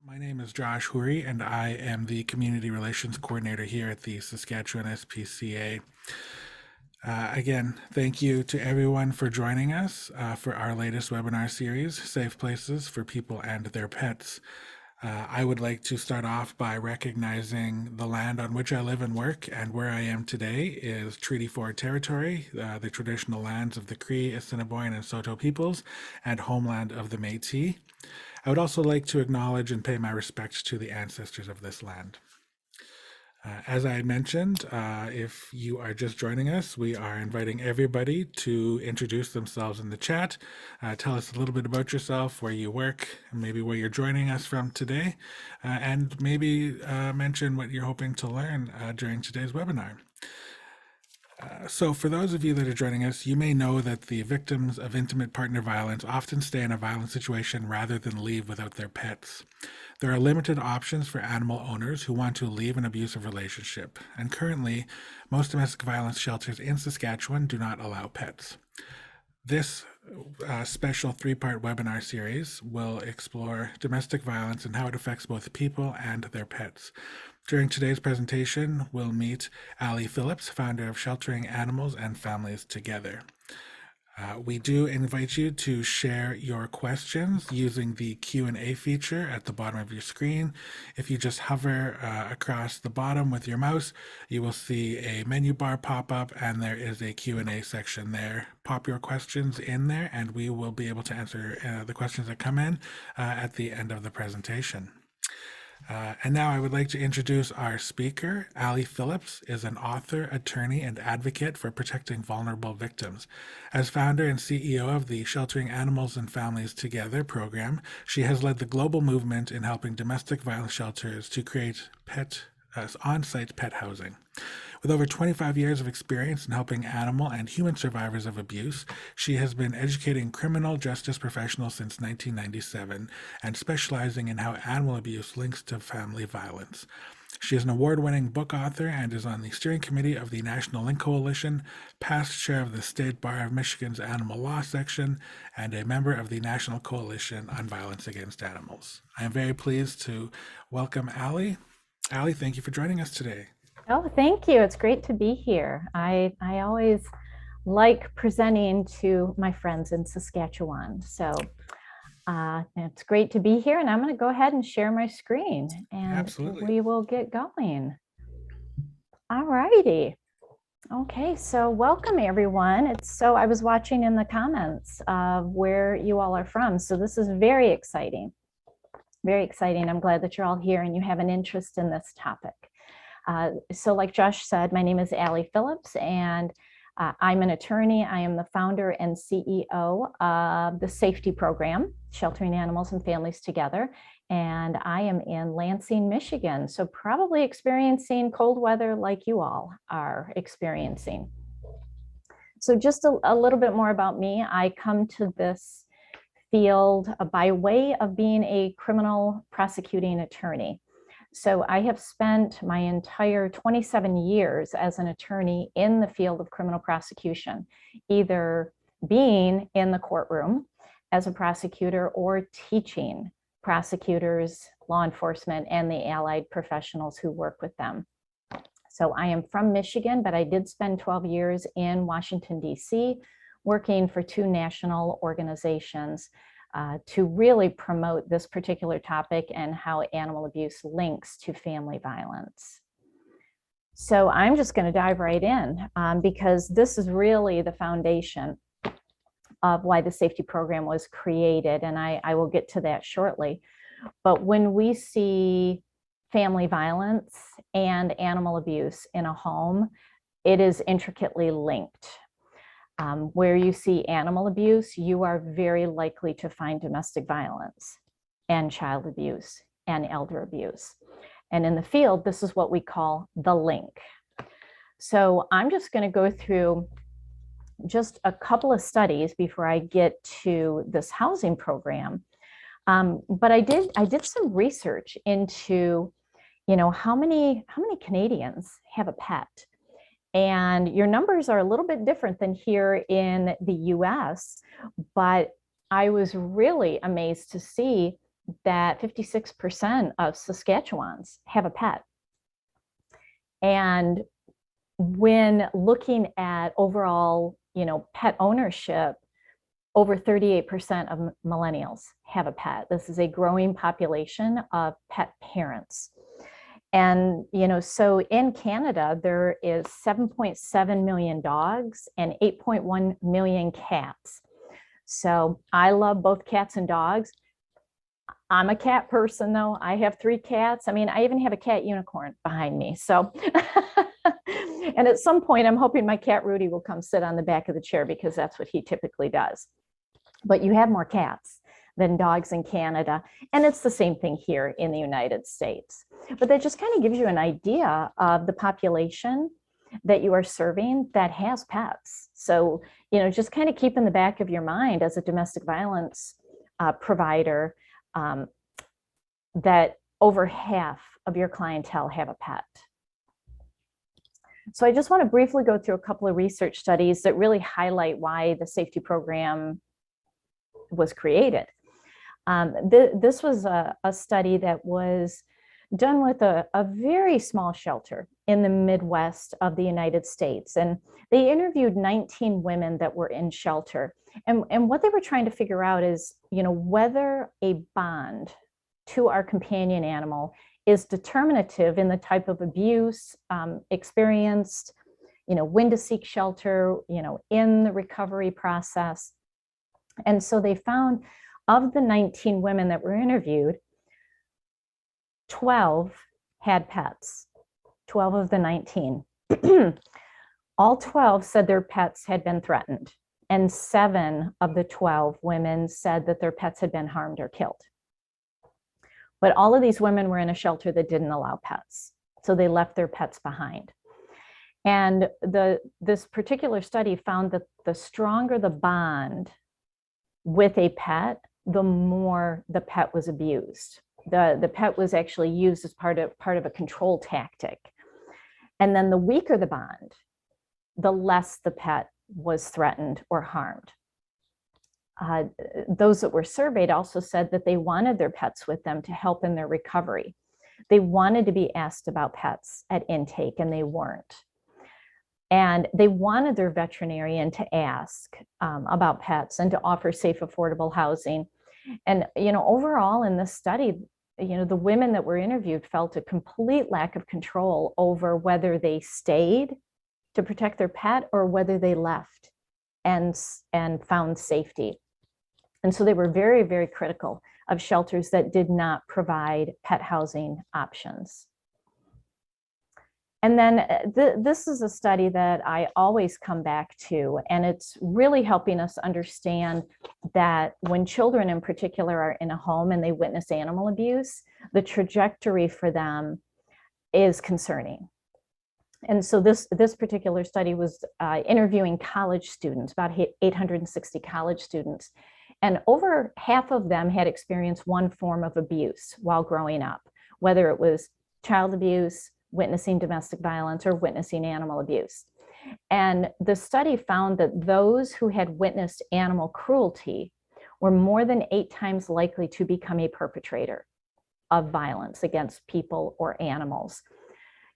My name is Josh Houry, and I am the Community Relations Coordinator here at the Saskatchewan SPCA. Again, thank you to everyone for joining us for our latest webinar series, Safe Places for People and Their Pets. I would like to start off by recognizing the land on which I live and work, and where I am today is Treaty 4 territory, the traditional lands of the Cree, Assiniboine, and Saulteaux peoples, and homeland of the Métis. I would also like to acknowledge and pay my respects to the ancestors of this land. As I mentioned, if you are just joining us, we are inviting everybody to introduce themselves in the chat. Tell us a little bit about yourself, where you work, and maybe where you're joining us from today, and maybe mention what you're hoping to learn during today's webinar. So for those of you that are joining us, you may know that the victims of intimate partner violence often stay in a violent situation rather than leave without their pets. There are limited options for animal owners who want to leave an abusive relationship, and currently, most domestic violence shelters in Saskatchewan do not allow pets. This special three-part webinar series will explore domestic violence and how it affects both people and their pets. During today's presentation, we'll meet Allie Phillips, founder of Sheltering Animals and Families Together. We do invite you to share your questions using the Q&A feature at the bottom of your screen. If you just hover across the bottom with your mouse, you will see a menu bar pop up, and there is a Q&A section there. Pop your questions in there, and we will be able to answer the questions that come in at the end of the presentation. And now I would like to introduce our speaker. Allie Phillips is an author, attorney, and advocate for protecting vulnerable victims. As founder and CEO of the Sheltering Animals and Families Together program, she has led the global movement in helping domestic violence shelters to create on-site pet housing. With over 25 years of experience in helping animal and human survivors of abuse, she has been educating criminal justice professionals since 1997 and specializing in how animal abuse links to family violence. She is an award-winning book author and is on the steering committee of the National Link Coalition, past chair of the State Bar of Michigan's Animal Law section, and a member of the National Coalition on Violence Against Animals. I am very pleased to welcome Allie. Allie, thank you for joining us today. Oh, thank you. It's great to be here. I always like presenting to my friends in Saskatchewan. So it's great to be here, and I'm going to go ahead and share my screen, and Absolutely. we will get going. All righty. Okay, so welcome everyone. I was watching in the comments of where you all are from. So this is very exciting. Very exciting. I'm glad that you're all here and you have an interest in this topic. So like Josh said, my name is Allie Phillips, and I'm an attorney. I am the founder and CEO of the SAF-T Program, Sheltering Animals and Families Together, and I am in Lansing, Michigan, so probably experiencing cold weather like you all are experiencing. So just a little bit more about me. I come to this field by way of being a criminal prosecuting attorney. So I have spent my entire 27 years as an attorney in the field of criminal prosecution, either being in the courtroom as a prosecutor or teaching prosecutors, law enforcement, and the allied professionals who work with them. So I am from Michigan, but I did spend 12 years in Washington, D.C., working for two national organizations to really promote this particular topic and how animal abuse links to family violence. So I'm just going to dive right in because this is really the foundation of why the SAF-T Program was created, and I will get to that shortly. But when we see family violence and animal abuse in a home, it is intricately linked. Where you see animal abuse, you are very likely to find domestic violence and child abuse and elder abuse. And in the field, this is what we call the link. So I'm just going to go through just a couple of studies before I get to this housing program. But I did some research into, how many Canadians have a pet. And your numbers are a little bit different than here in the US, but I was really amazed to see that 56% of Saskatchewans have a pet. And when looking at overall, pet ownership, over 38% of millennials have a pet. This is a growing population of pet parents. And, so in Canada, there is 7.7 million dogs and 8.1 million cats. So I love both cats and dogs. I'm a cat person, though. I have 3 cats. I mean, I even have a cat unicorn behind me. So, and at some point, I'm hoping my cat Rudy will come sit on the back of the chair because that's what he typically does. But you have more cats than dogs in Canada. And it's the same thing here in the United States. But that just kind of gives you an idea of the population that you are serving that has pets. So, just kind of keep in the back of your mind as a domestic violence provider that over half of your clientele have a pet. So I just want to briefly go through a couple of research studies that really highlight why the SAF-T program was created. This was a study that was done with a very small shelter in the Midwest of the United States. And they interviewed 19 women that were in shelter. And what they were trying to figure out is, whether a bond to our companion animal is determinative in the type of abuse experienced, when to seek shelter, in the recovery process. And so they found of the 19 women that were interviewed, 12 had pets, 12 of the 19. All 12 said their pets had been threatened, and 7 of the 12 women said that their pets had been harmed or killed. But all of these women were in a shelter that didn't allow pets, so they left their pets behind. And this particular study found that the stronger the bond with a pet, the more the pet was abused. The pet was actually used as part of a control tactic. And then the weaker the bond, the less the pet was threatened or harmed. Those that were surveyed also said that they wanted their pets with them to help in their recovery. They wanted to be asked about pets at intake, and they weren't. And they wanted their veterinarian to ask about pets and to offer safe, affordable housing. And, overall in this study, the women that were interviewed felt a complete lack of control over whether they stayed to protect their pet or whether they left and found safety. And so they were very, very critical of shelters that did not provide pet housing options. And then this is a study that I always come back to, and it's really helping us understand that when children in particular are in a home and they witness animal abuse, the trajectory for them is concerning. And so this particular study was interviewing college students, about 860 college students, and over half of them had experienced one form of abuse while growing up, whether it was child abuse, witnessing domestic violence, or witnessing animal abuse. And the study found that those who had witnessed animal cruelty were more than 8 times likely to become a perpetrator of violence against people or animals.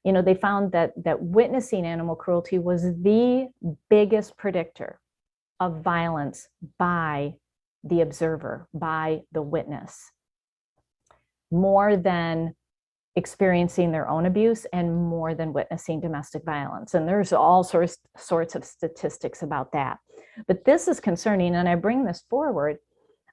They found that witnessing animal cruelty was the biggest predictor of violence by the observer, by the witness, more than experiencing their own abuse and more than witnessing domestic violence. And there's all sorts of statistics about that. But this is concerning, and I bring this forward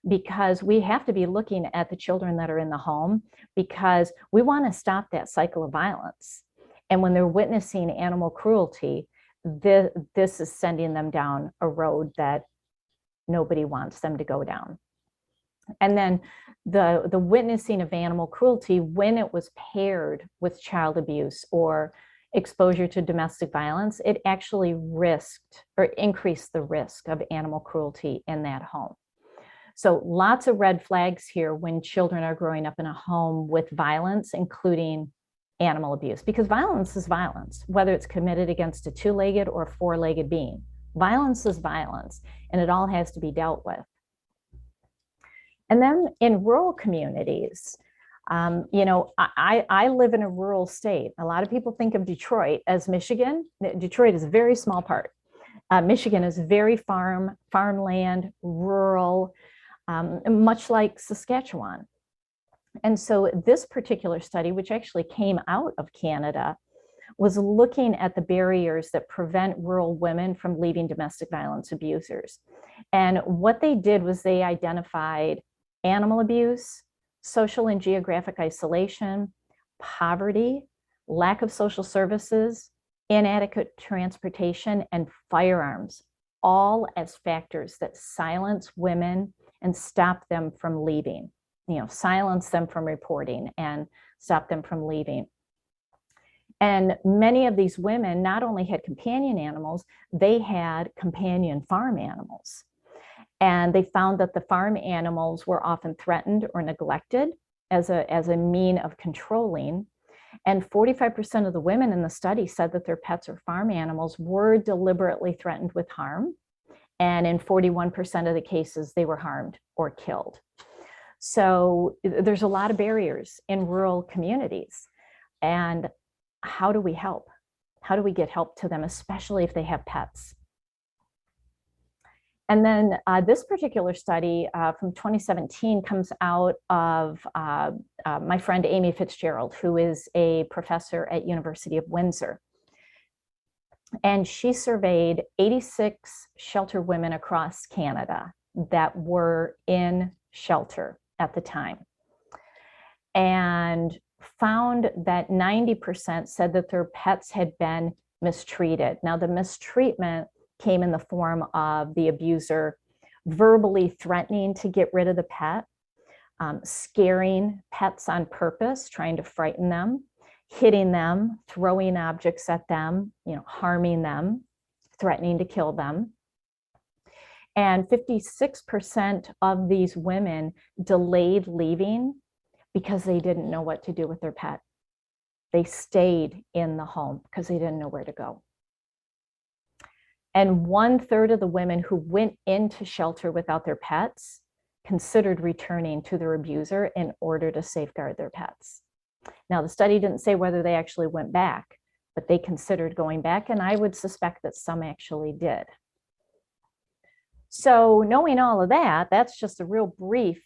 because we have to be looking at the children that are in the home, because we want to stop that cycle of violence. And when they're witnessing animal cruelty, this is sending them down a road that nobody wants them to go down. And then the witnessing of animal cruelty, when it was paired with child abuse or exposure to domestic violence, it actually risked or increased the risk of animal cruelty in that home. So lots of red flags here when children are growing up in a home with violence, including animal abuse, because violence is violence, whether it's committed against a 2-legged or 4-legged being. Violence is violence, and it all has to be dealt with. And then in rural communities, I live in a rural state. A lot of people think of Detroit as Michigan. Detroit is a very small part. Michigan is very farmland, rural, much like Saskatchewan. And so this particular study, which actually came out of Canada, was looking at the barriers that prevent rural women from leaving domestic violence abusers. And what they did was they identified animal abuse, social and geographic isolation, poverty, lack of social services, inadequate transportation, and firearms, all as factors that silence women and stop them from leaving, silence them from reporting and stop them from leaving. And many of these women not only had companion animals, they had companion farm animals. And they found that the farm animals were often threatened or neglected as a mean of controlling. And 45% of the women in the study said that their pets or farm animals were deliberately threatened with harm. And in 41% of the cases, they were harmed or killed. So there's a lot of barriers in rural communities. And how do we help? How do we get help to them, especially if they have pets? And then this particular study from 2017 comes out of my friend Amy Fitzgerald, who is a professor at University of Windsor. And she surveyed 86 shelter women across Canada that were in shelter at the time, and found that 90% said that their pets had been mistreated. Now, the mistreatment came in the form of the abuser verbally threatening to get rid of the pet, scaring pets on purpose, trying to frighten them, hitting them, throwing objects at them, harming them, threatening to kill them. And 56% of these women delayed leaving because they didn't know what to do with their pet. They stayed in the home because they didn't know where to go. And 1/3 of the women who went into shelter without their pets considered returning to their abuser in order to safeguard their pets. Now, the study didn't say whether they actually went back, but they considered going back, and I would suspect that some actually did. So knowing all of that, that's just a real brief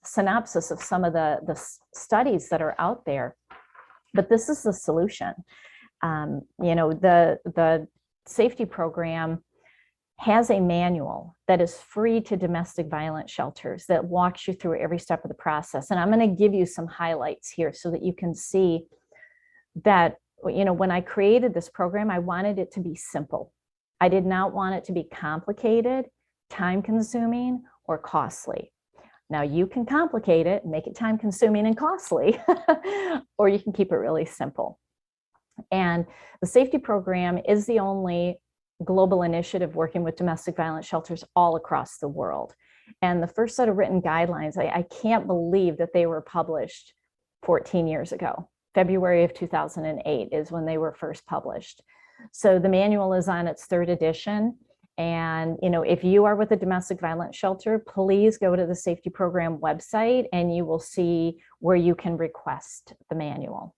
synopsis of some of the studies that are out there. But this is the solution. The SAF-T program has a manual that is free to domestic violence shelters that walks you through every step of the process. And I'm going to give you some highlights here so that you can see that, when I created this program, I wanted it to be simple. I did not want it to be complicated, time-consuming, or costly. Now, you can complicate it, make it time-consuming and costly, or you can keep it really simple. And the SAF-T program is the only global initiative working with domestic violence shelters all across the world. And the first set of written guidelines, I can't believe that they were published 14 years ago. February of 2008 is when they were first published. So the manual is on its 3rd edition. And if you are with a domestic violence shelter, please go to the SAF-T program website and you will see where you can request the manual.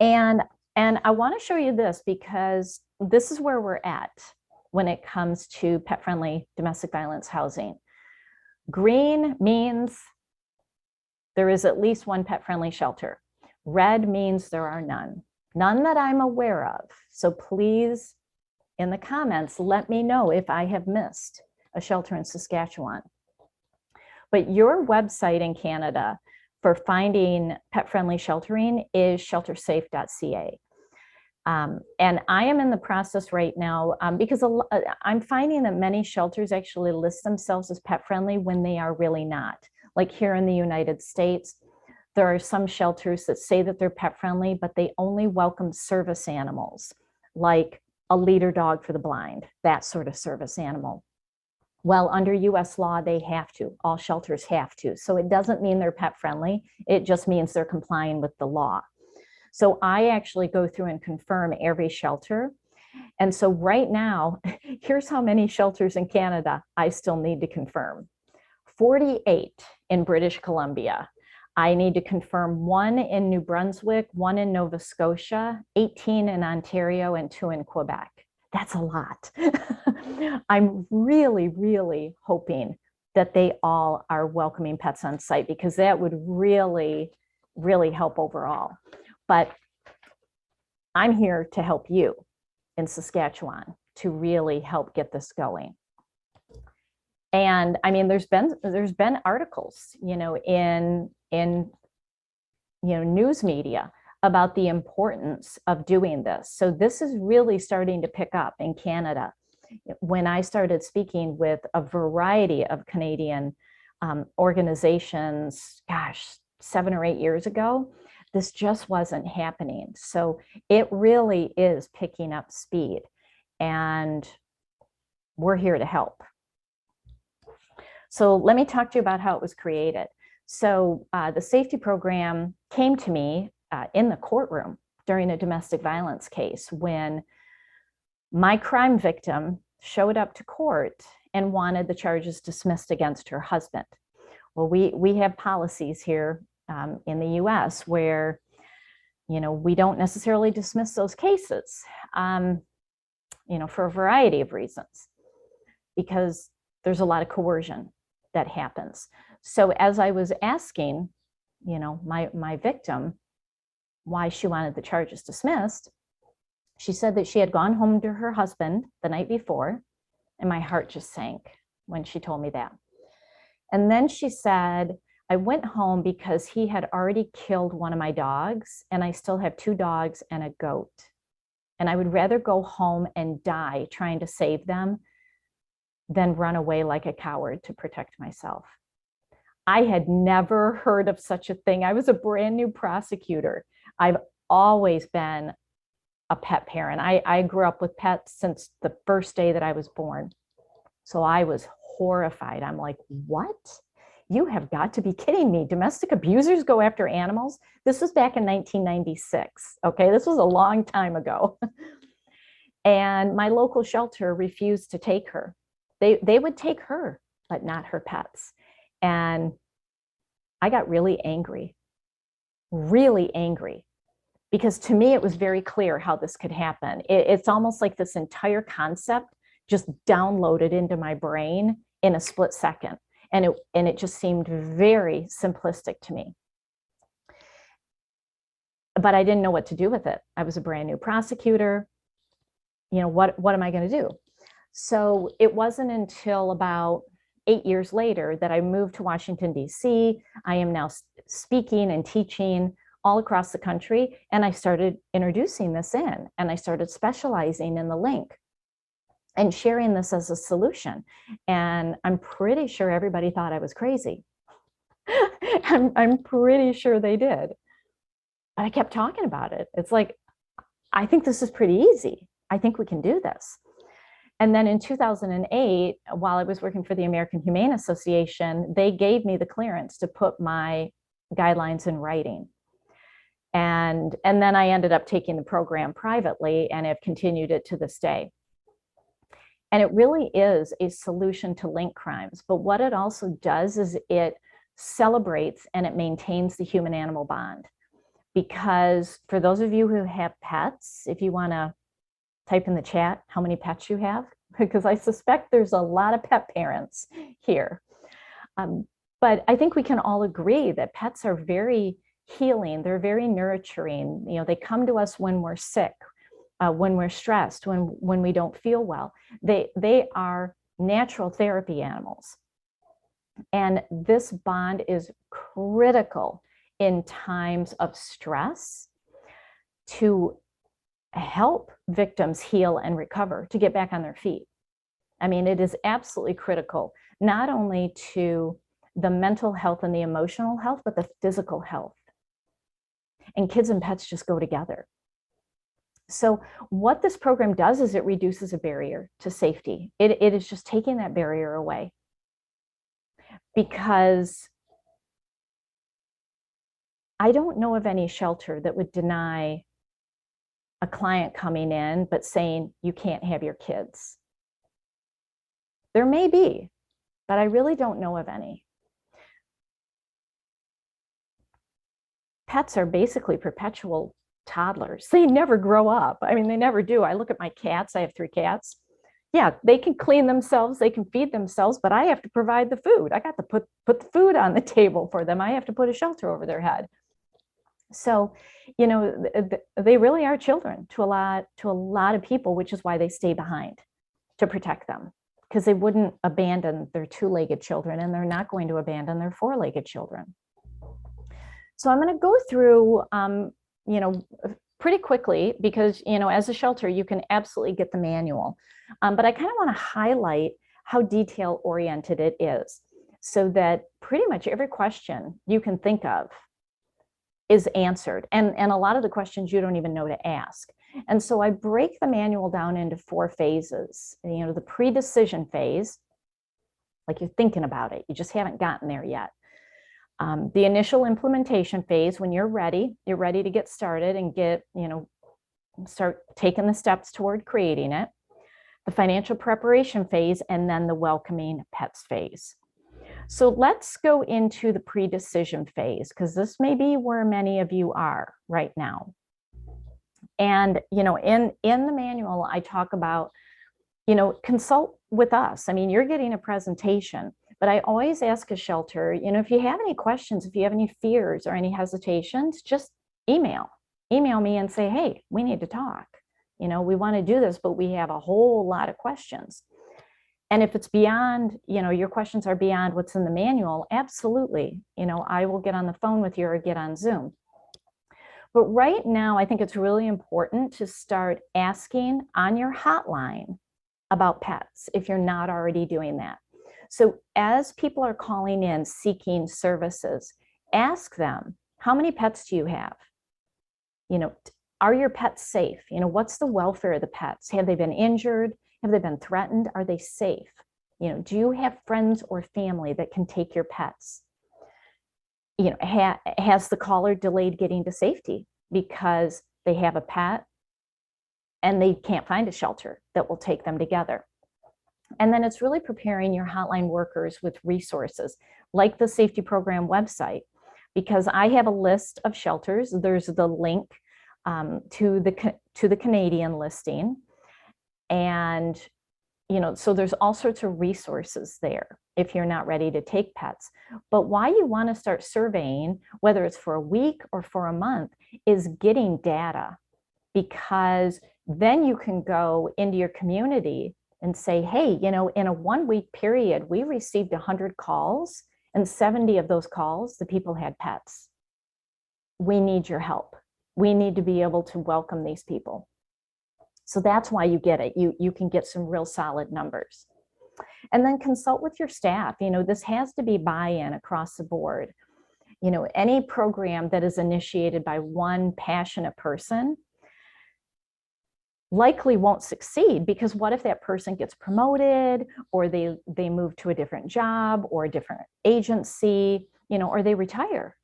And I want to show you this because this is where we're at when it comes to pet-friendly domestic violence housing. Green means there is at least one pet-friendly shelter. Red means there are none that I'm aware of. So please, in the comments, let me know if I have missed a shelter in Saskatchewan. But your website in Canada for finding pet-friendly sheltering is sheltersafe.ca. And I am in the process right now because I'm finding that many shelters actually list themselves as pet-friendly when they are really not. Like here in the United States, there are some shelters that say that they're pet-friendly, but they only welcome service animals, like a leader dog for the blind, that sort of service animal. Well, under US law, they have to. All shelters have to. So it doesn't mean they're pet friendly. It just means they're complying with the law. So I actually go through and confirm every shelter. And so right now, here's how many shelters in Canada I still need to confirm. 48 in British Columbia. I need to confirm 1 in New Brunswick, 1 in Nova Scotia, 18 in Ontario, and 2 in Quebec. That's a lot. I'm really, really hoping that they all are welcoming pets on site, because that would really, really help overall. But I'm here to help you in Saskatchewan to really help get this going. And I mean, there's been articles, in news media about the importance of doing this. So this is really starting to pick up in Canada. When I started speaking with a variety of Canadian organizations, gosh, 7 or 8 years ago, this just wasn't happening. So it really is picking up speed, and we're here to help. So let me talk to you about how it was created. So the SAF-T program came to me in the courtroom during a domestic violence case, when my crime victim showed up to court and wanted the charges dismissed against her husband. Well, we have policies here in the US where, we don't necessarily dismiss those cases, for a variety of reasons, because there's a lot of coercion that happens. So as I was asking, my victim why she wanted the charges dismissed, she said that she had gone home to her husband the night before, and my heart just sank when she told me that. And then she said, I went home because he had already killed one of my dogs, and I still have 2 dogs and a goat. And I would rather go home and die trying to save them than run away like a coward to protect myself. I had never heard of such a thing. I was a brand new prosecutor. I've always been a pet parent. I grew up with pets since the first day that I was born. So I was horrified. I'm like, what? You have got to be kidding me. Domestic abusers go after animals? This was back in 1996. Okay, this was a long time ago. And my local shelter refused to take her. They would take her, but not her pets. And I got really angry, because to me, it was very clear how this could happen. It's almost like this entire concept just downloaded into my brain in a split second. And it just seemed very simplistic to me. But I didn't know what to do with it. I was a brand new prosecutor. What am I going to do? So it wasn't until about 8 years later that I moved to Washington, D.C. I am now speaking and teaching all across the country. And I started introducing this in, and I started specializing in the link and sharing this as a solution. And I'm pretty sure everybody thought I was crazy. I'm pretty sure they did. But I kept talking about it. It's like, I think this is pretty easy. I think we can do this. And then in 2008, while I was working for the American Humane Association, they gave me the clearance to put my guidelines in writing. And then I ended up taking the program privately and have continued it to this day. And it really is a solution to link crimes. But what it also does is it celebrates and it maintains the human-animal bond. Because for those of you who have pets, if you want to type in the chat how many pets you have, because I suspect there's a lot of pet parents here. But I think we can all agree that pets are very healing. They're very nurturing. They come to us when we're sick, when we're stressed, when we don't feel well. They are natural therapy animals. And this bond is critical in times of stress to help victims heal and recover, to get back on their feet. I mean, it is absolutely critical, not only to the mental health and the emotional health, but the physical health. And kids and pets just go together. So what this program does is it reduces a barrier to safety. It is just taking that barrier away. Because I don't know of any shelter that would deny a client coming in, but saying, you can't have your kids. There may be, but I really don't know of any. pets are basically perpetual toddlers. They never grow up. I mean, they never do. I look at my cats. I have 3 cats. Yeah, they can clean themselves, they can feed themselves, but I have to provide the food. I got to put the food on the table for them. I have to put a shelter over their head. So, you know, they really are children to a lot of people, which is why they stay behind to protect them, because they wouldn't abandon their 2-legged children, and they're not going to abandon their 4-legged children. So I'm going to go through, you know, pretty quickly, because, you know, as a shelter, you can absolutely get the manual. But I kind of want to highlight how detail oriented it is, so that pretty much every question you can think of is answered. And a lot of the questions you don't even know to ask. And so I break the manual down into 4 phases. You know, the pre-decision phase, like you're thinking about it, you just haven't gotten there yet. The initial implementation phase, when you're ready to get started and get, you know, start taking the steps toward creating it. The financial preparation phase, and then the welcoming pets phase. So let's go into the pre-decision phase, because this may be where many of you are right now. And, you know, in the manual, I talk about, you know, consult with us. I mean, you're getting a presentation, but I always ask a shelter, you know, if you have any questions, if you have any fears or any hesitations, just email me and say, hey, we need to talk. You know, we want to do this, but we have a whole lot of questions. And if it's beyond, you know, your questions are beyond what's in the manual, absolutely, you know, I will get on the phone with you or get on Zoom. But right now, I think it's really important to start asking on your hotline about pets, if you're not already doing that. So as people are calling in seeking services, ask them, how many pets do you have? You know, are your pets safe? You know, what's the welfare of the pets? Have they been injured? Have they been threatened? Are they safe? You know, do you have friends or family that can take your pets? You know, has the caller delayed getting to safety because they have a pet and they can't find a shelter that will take them together? And then it's really preparing your hotline workers with resources like the SAF-T Program website, because I have a list of shelters. There's the link to the Canadian listing. And, you know, so there's all sorts of resources there if you're not ready to take pets. But why you want to start surveying, whether it's for a week or for a month, is getting data, because then you can go into your community and say, hey, you know, in a 1-week period, we received 100 calls, and 70 of those calls, the people had pets. We need your help. We need to be able to welcome these people. So that's why you get it. You can get some real solid numbers. And then consult with your staff. You know, this has to be buy-in across the board. You know, any program that is initiated by one passionate person likely won't succeed, because what if that person gets promoted, or they move to a different job or a different agency, you know, or they retire?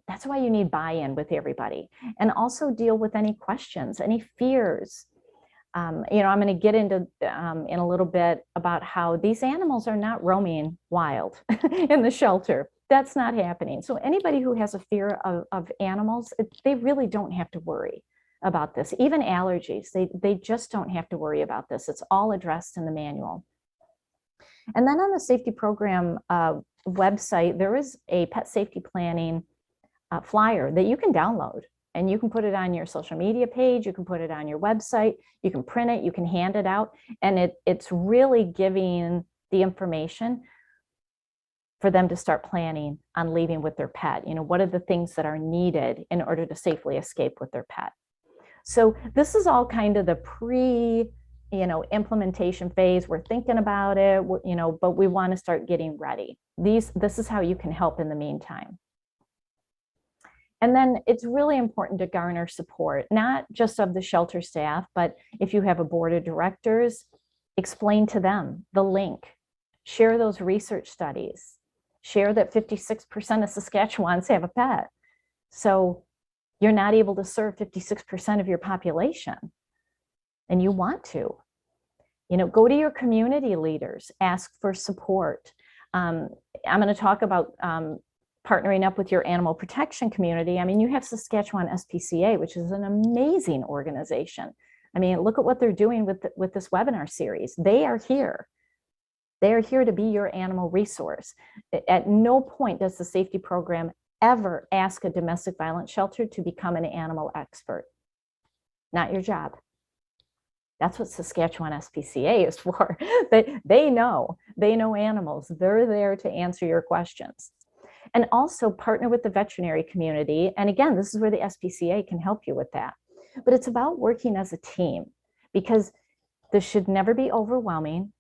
That's why you need buy-in with everybody. And also deal with any questions, any fears. You know, I'm going to get into in a little bit about how these animals are not roaming wild in the shelter. That's not happening. So anybody who has a fear of animals, they really don't have to worry about this. Even allergies, they just don't have to worry about this. It's all addressed in the manual. And then on the SAF-T Program website, there is a pet safety planning flyer that you can download. And you can put it on your social media page, you can put it on your website, you can print it, you can hand it out. And it's really giving the information for them to start planning on leaving with their pet. You know, what are the things that are needed in order to safely escape with their pet? So this is all kind of the implementation phase. We're thinking about it, you know, but we want to start getting ready. This is how you can help in the meantime. And then it's really important to garner support, not just of the shelter staff, but if you have a board of directors, explain to them the link, share those research studies, share that 56% of Saskatchewans have a pet. So you're not able to serve 56% of your population, and you want to. You know, go to your community leaders, ask for support. I'm going to talk about partnering up with your animal protection community. I mean, you have Saskatchewan SPCA, which is an amazing organization. I mean, look at what they're doing with this webinar series. They are here. They are here to be your animal resource. At no point does the SAF-T program ever ask a domestic violence shelter to become an animal expert. Not your job. That's what Saskatchewan SPCA is for. They know animals. They're there to answer your questions. And also partner with the veterinary community. And again, this is where the SPCA can help you with that. But it's about working as a team, because this should never be overwhelming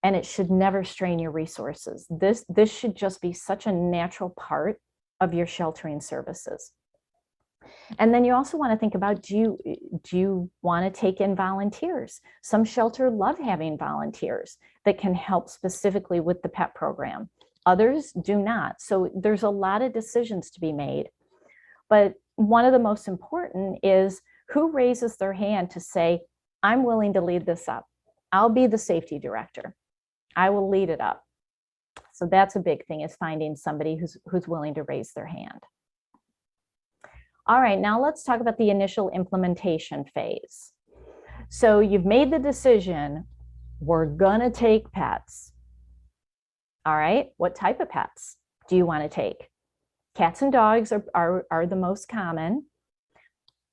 and it should never strain your resources. This should just be such a natural part of your sheltering services. And then you also want to think about, do you want to take in volunteers? Some shelters love having volunteers that can help specifically with the pet program. Others do not. So there's a lot of decisions to be made. But one of the most important is who raises their hand to say, I'm willing to lead this up. I'll be the safety director. I will lead it up. So that's a big thing, is finding somebody who's willing to raise their hand. All right, now let's talk about the initial implementation phase. So you've made the decision, we're gonna take pets. All right, what type of pets do you want to take? Cats and dogs are the most common.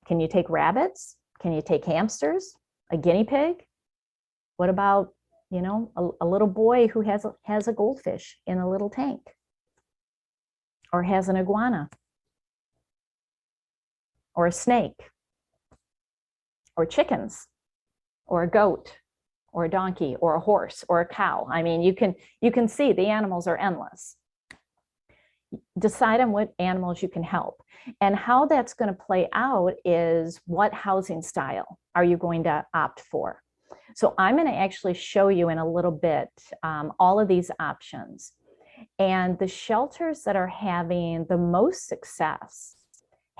Can you take rabbits? Can you take hamsters? A guinea pig? What about, you know, a little boy who has a goldfish in a little tank, or has an iguana, or a snake, or chickens, or a goat, or a donkey, or a horse, or a cow? I mean, you can see the animals are endless. Decide on what animals you can help. And how that's going to play out is, what housing style are you going to opt for? So I'm going to actually show you in a little bit all of these options. And the shelters that are having the most success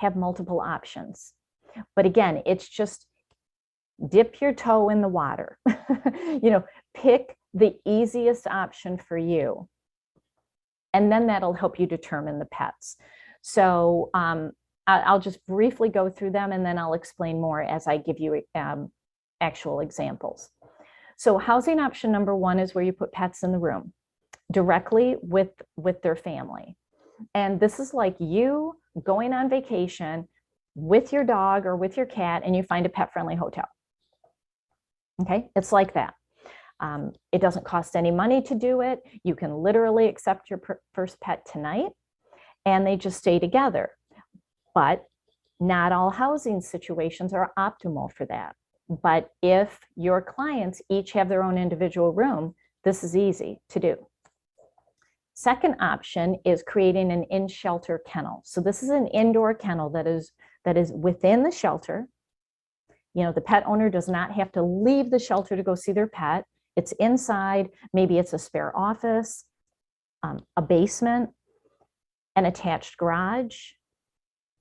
have multiple options. But again, it's just dip your toe in the water. You know, pick the easiest option for you. And then that'll help you determine the pets. So I'll just briefly go through them, and then I'll explain more as I give you actual examples. So housing option number one is where you put pets in the room directly with their family. And this is like you going on vacation with your dog or with your cat, and you find a pet-friendly hotel. Okay, it's like that. It doesn't cost any money to do it. You can literally accept your first pet tonight, and they just stay together. But not all housing situations are optimal for that. But if your clients each have their own individual room, this is easy to do. Second option is creating an in-shelter kennel. So this is an indoor kennel that is within the shelter. You know, the pet owner does not have to leave the shelter to go see their pet. It's inside. Maybe it's a spare office, a basement, an attached garage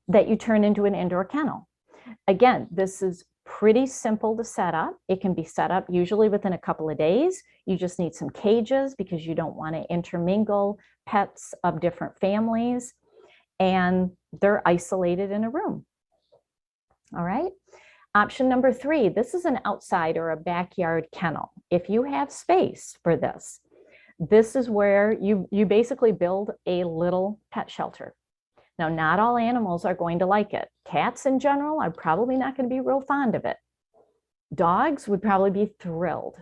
that you turn into an indoor kennel. Again, this is pretty simple to set up. It can be set up usually within a couple of days. You just need some cages because you don't want to intermingle pets of different families, and they're isolated in a room. All right. Option number three, this is an outside or a backyard kennel. If you have space for this, this is where you basically build a little pet shelter. Now, not all animals are going to like it. Cats in general are probably not going to be real fond of it. Dogs would probably be thrilled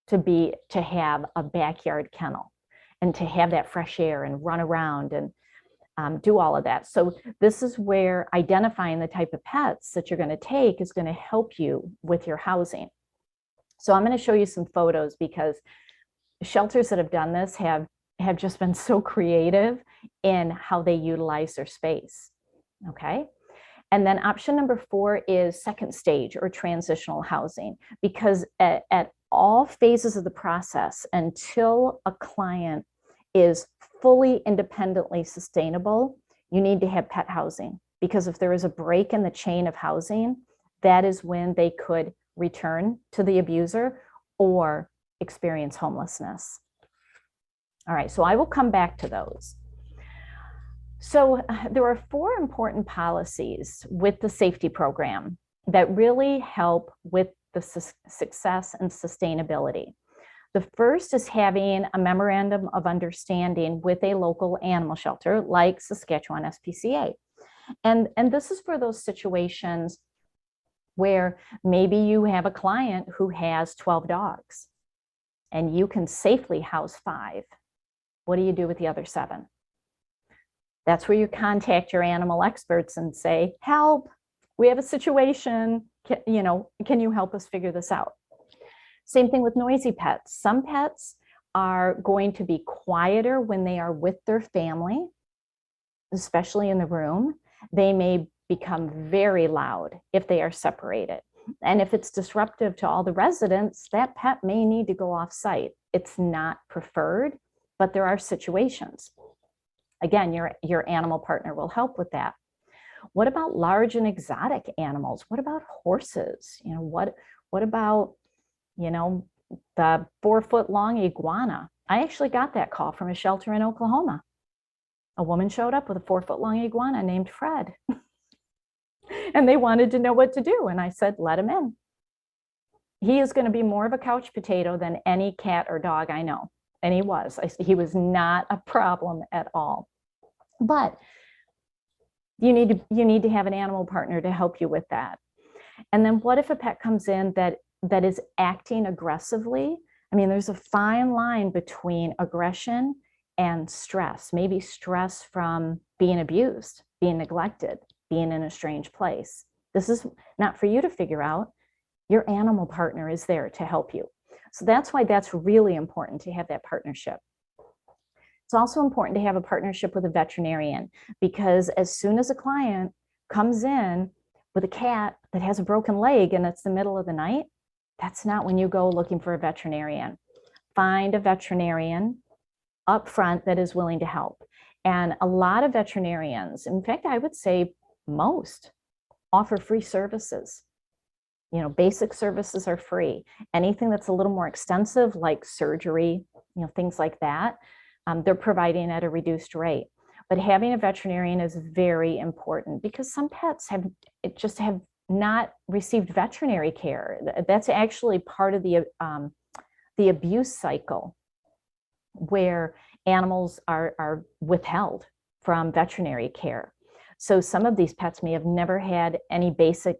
to have a backyard kennel and to have that fresh air and run around and do all of that. So this is where identifying the type of pets that you're going to take is going to help you with your housing. So I'm going to show you some photos, because shelters that have done this have just been so creative in how they utilize their space. Okay. And then option number four is second stage or transitional housing, because at all phases of the process, until a client is fully independently sustainable, you need to have pet housing, because if there is a break in the chain of housing, that is when they could return to the abuser or experience homelessness. All right, so I will come back to those. So there are 4 important policies with the SAF-T program that really help with the success and sustainability. The first is having a memorandum of understanding with a local animal shelter like Saskatchewan SPCA. And this is for those situations where maybe you have a client who has 12 dogs and you can safely house 5. What do you do with the other 7? That's where you contact your animal experts and say, help, we have a situation, can you help us figure this out? Same thing with noisy pets. Some pets are going to be quieter when they are with their family, especially in the room. They may become very loud if they are separated. And if it's disruptive to all the residents, that pet may need to go off site. It's not preferred, but there are situations. Again, your animal partner will help with that. What about large and exotic animals? What about horses? What about, the 4-foot-long iguana? I actually got that call from a shelter in Oklahoma. A woman showed up with a 4-foot-long iguana named Fred. And they wanted to know what to do. And I said, let him in. He is going to be more of a couch potato than any cat or dog I know. And he was. He was not a problem at all. But you need to have an animal partner to help you with that. And then what if a pet comes in that is acting aggressively? I mean, there's a fine line between aggression and stress. Maybe stress from being abused, being neglected, being in a strange place. This is not for you to figure out. Your animal partner is there to help you. So that's why that's really important to have that partnership. It's also important to have a partnership with a veterinarian, because as soon as a client comes in with a cat that has a broken leg and it's the middle of the night, that's not when you go looking for a veterinarian. Find a veterinarian up front that is willing to help. And a lot of veterinarians, in fact, I would say most, offer free services. Basic services are free. Anything that's a little more extensive, like surgery, things like that, they're providing at a reduced rate. But having a veterinarian is very important, because some pets have not received veterinary care. That's actually part of the abuse cycle, where animals are withheld from veterinary care. So some of these pets may have never had any basic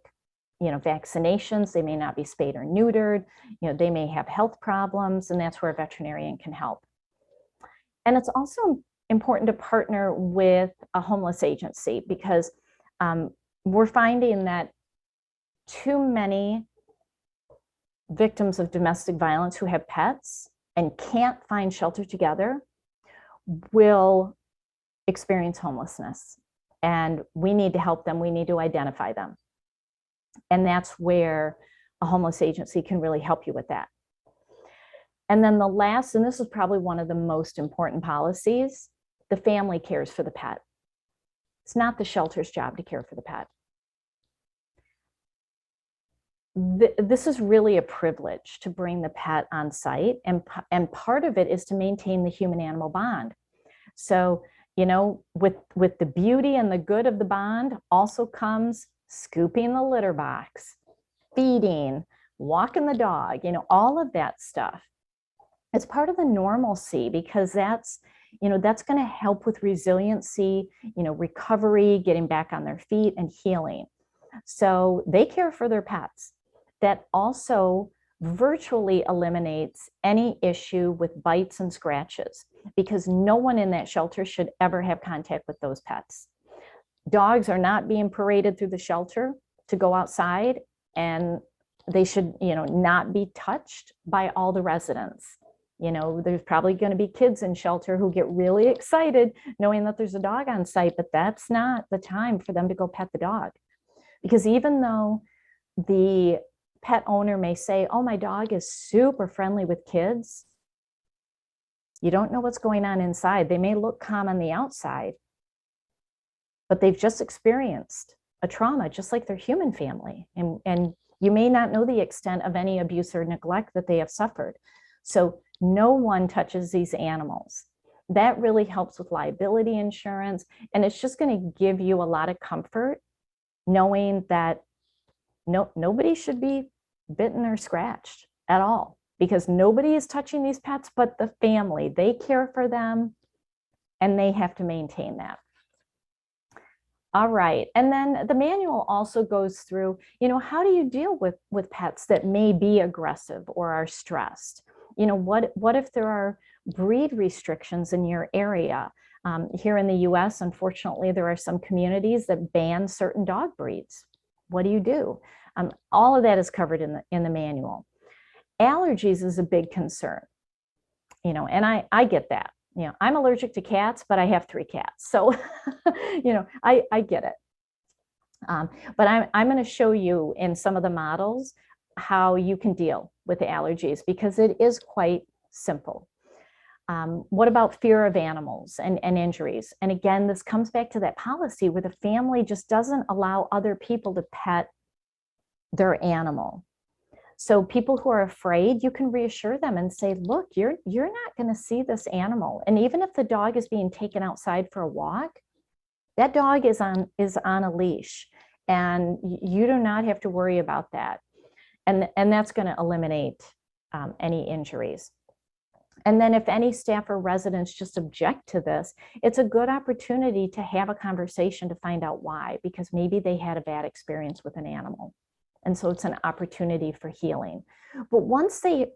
vaccinations. They may not be spayed or neutered. They may have health problems, and that's where a veterinarian can help. And it's also important to partner with a homeless agency, because we're finding that too many victims of domestic violence who have pets and can't find shelter together will experience homelessness. And we need to help them. We need to identify them. And that's where a homeless agency can really help you with that. And then the last, and this is probably one of the most important policies, the family cares for the pet. It's not the shelter's job to care for the pet. This is really a privilege to bring the pet on site, and part of it is to maintain the human-animal bond. So, with the beauty and the good of the bond also comes scooping the litter box, feeding, walking the dog, all of that stuff. It's part of the normalcy, because that's going to help with resiliency, recovery, getting back on their feet, and healing. So they care for their pets. That also virtually eliminates any issue with bites and scratches, because no one in that shelter should ever have contact with those pets. Dogs are not being paraded through the shelter to go outside, and they should, not be touched by all the residents. There's probably going to be kids in shelter who get really excited knowing that there's a dog on site, but that's not the time for them to go pet the dog. Because even though the pet owner may say, oh, my dog is super friendly with kids, you don't know what's going on inside. They may look calm on the outside, but they've just experienced a trauma, just like their human family. And you may not know the extent of any abuse or neglect that they have suffered. So no one touches these animals. that really helps with liability insurance. And it's just going to give you a lot of comfort knowing that nobody should be bitten or scratched at all, because nobody is touching these pets but the family. They care for them and they have to maintain that. All right. And then the manual also goes through, how do you deal with pets that may be aggressive or are stressed? What if there are breed restrictions in your area? Here in the US, unfortunately, there are some communities that ban certain dog breeds. What do you do? All of that is covered in the manual. Allergies is a big concern, and I get that. I'm allergic to cats, but I have 3 cats. So, I get it. But I'm going to show you in some of the models how you can deal with the allergies, because it is quite simple. What about fear of animals and injuries? And again, this comes back to that policy where the family just doesn't allow other people to pet their animal. So people who are afraid, you can reassure them and say, look, you're not going to see this animal. And even if the dog is being taken outside for a walk, that dog is on a leash, and you do not have to worry about that. And that's going to eliminate any injuries. And then if any staff or residents just object to this, it's a good opportunity to have a conversation to find out why, because maybe they had a bad experience with an animal. And so it's an opportunity for healing. But once they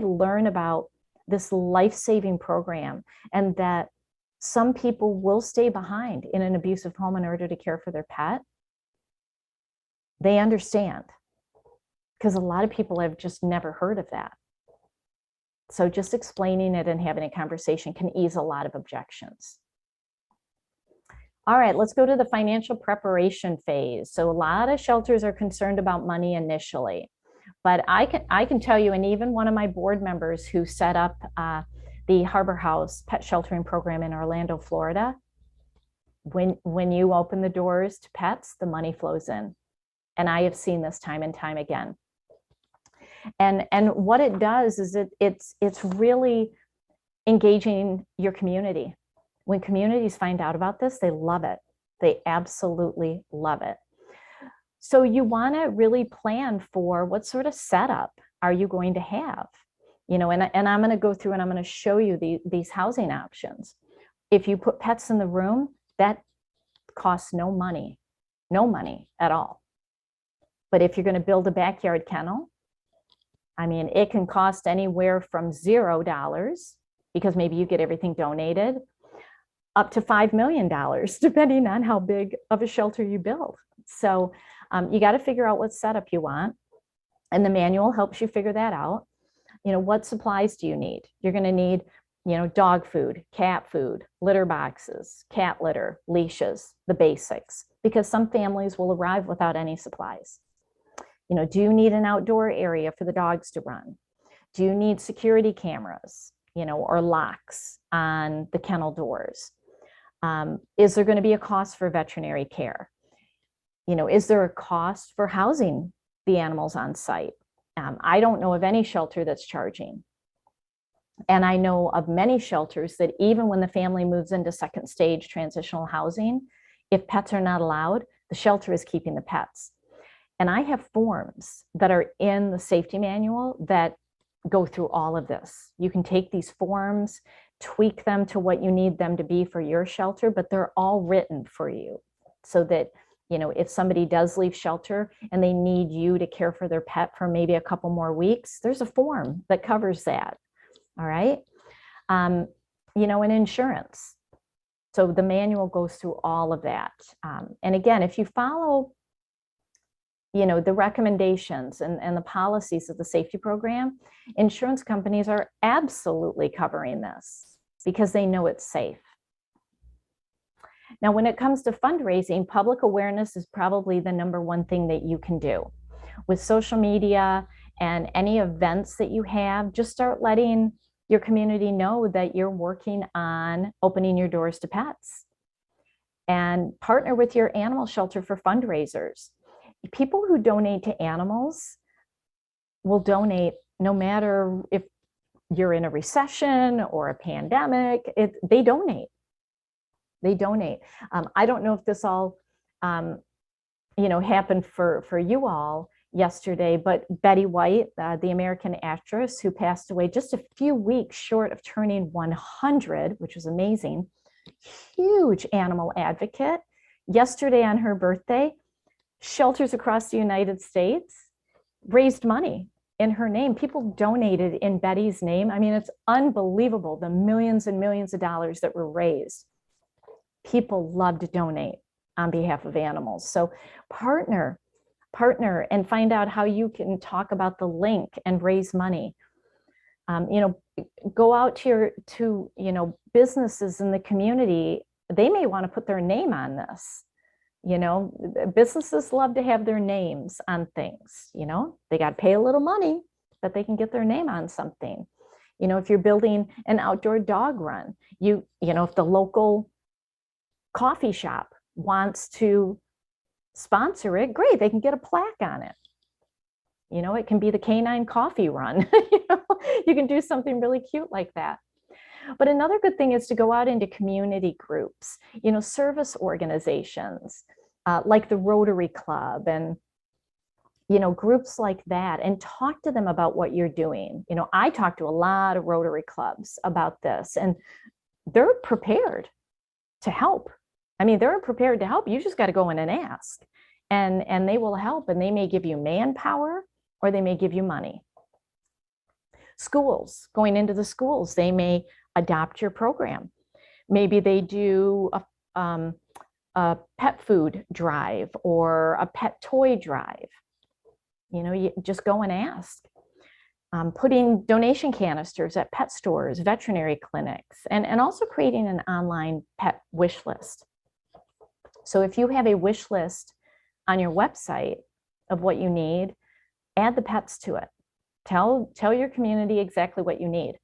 learn about this life-saving program, and that some people will stay behind in an abusive home in order to care for their pet, they understand. Because a lot of people have just never heard of that. So just explaining it and having a conversation can ease a lot of objections. All right, let's go to the financial preparation phase. So a lot of shelters are concerned about money initially, but I can tell you, and even one of my board members who set up the Harbor House pet sheltering program in Orlando, Florida, when you open the doors to pets, the money flows in. And I have seen this time and time again. And what it does is it's really engaging your community. When communities find out about this, they love it. They absolutely love it. So you want to really plan for what sort of setup are you going to have? And I'm going to go through and I'm going to show you these housing options. If you put pets in the room, that costs no money at all. But if you're going to build a backyard kennel, it can cost anywhere from $0, because maybe you get everything donated, up to $5 million, depending on how big of a shelter you build. So you got to figure out what setup you want. And the manual helps you figure that out. What supplies do you need? You're going to need, dog food, cat food, litter boxes, cat litter, leashes, the basics, because some families will arrive without any supplies. Do you need an outdoor area for the dogs to run? Do you need security cameras, or locks on the kennel doors? Is there going to be a cost for veterinary care? Is there a cost for housing the animals on site? I don't know of any shelter that's charging. And I know of many shelters that even when the family moves into second stage transitional housing, if pets are not allowed, the shelter is keeping the pets. And I have forms that are in the safety manual that go through all of this. You can take these forms, tweak them to what you need them to be for your shelter, but they're all written for you so that, if somebody does leave shelter and they need you to care for their pet for maybe a couple more weeks, there's a form that covers that. All right. And insurance. So the manual goes through all of that. And again, if you follow the recommendations and the policies of the safety program, insurance companies are absolutely covering this because they know it's safe. Now, when it comes to fundraising, public awareness is probably the #1 thing that you can do. With social media and any events that you have, just start letting your community know that you're working on opening your doors to pets, and partner with your animal shelter for fundraisers. People who donate to animals will donate no matter if you're in a recession or a pandemic, they donate. They donate. I don't know if this all, happened for you all yesterday, but Betty White, the American actress who passed away just a few weeks short of turning 100, which was amazing, huge animal advocate. Yesterday on her birthday, shelters across the United States raised money in her name. People donated in Betty's name. I mean, it's unbelievable, the millions and millions of dollars that were raised. People love to donate on behalf of animals. So partner and find out how you can talk about the link and raise money. Go out to businesses in the community. They may want to put their name on this. Businesses love to have their names on things. They got to pay a little money, but they can get their name on something. If you're building an outdoor dog run, if the local coffee shop wants to sponsor it, great, they can get a plaque on it. It can be the canine coffee run. You can do something really cute like that. But another good thing is to go out into community groups, service organizations like the Rotary Club and, groups like that, and talk to them about what you're doing. I talk to a lot of Rotary Clubs about this, and they're prepared to help. I mean, they're prepared to help. You just got to go in and ask, and they will help, and they may give you manpower or they may give you money. Schools, going into the schools, they may adopt your program. Maybe they do a pet food drive or a pet toy drive. You just go and ask. Putting donation canisters at pet stores, veterinary clinics, and also creating an online pet wish list. So if you have a wish list on your website of what you need, add the pets to it. Tell your community exactly what you need.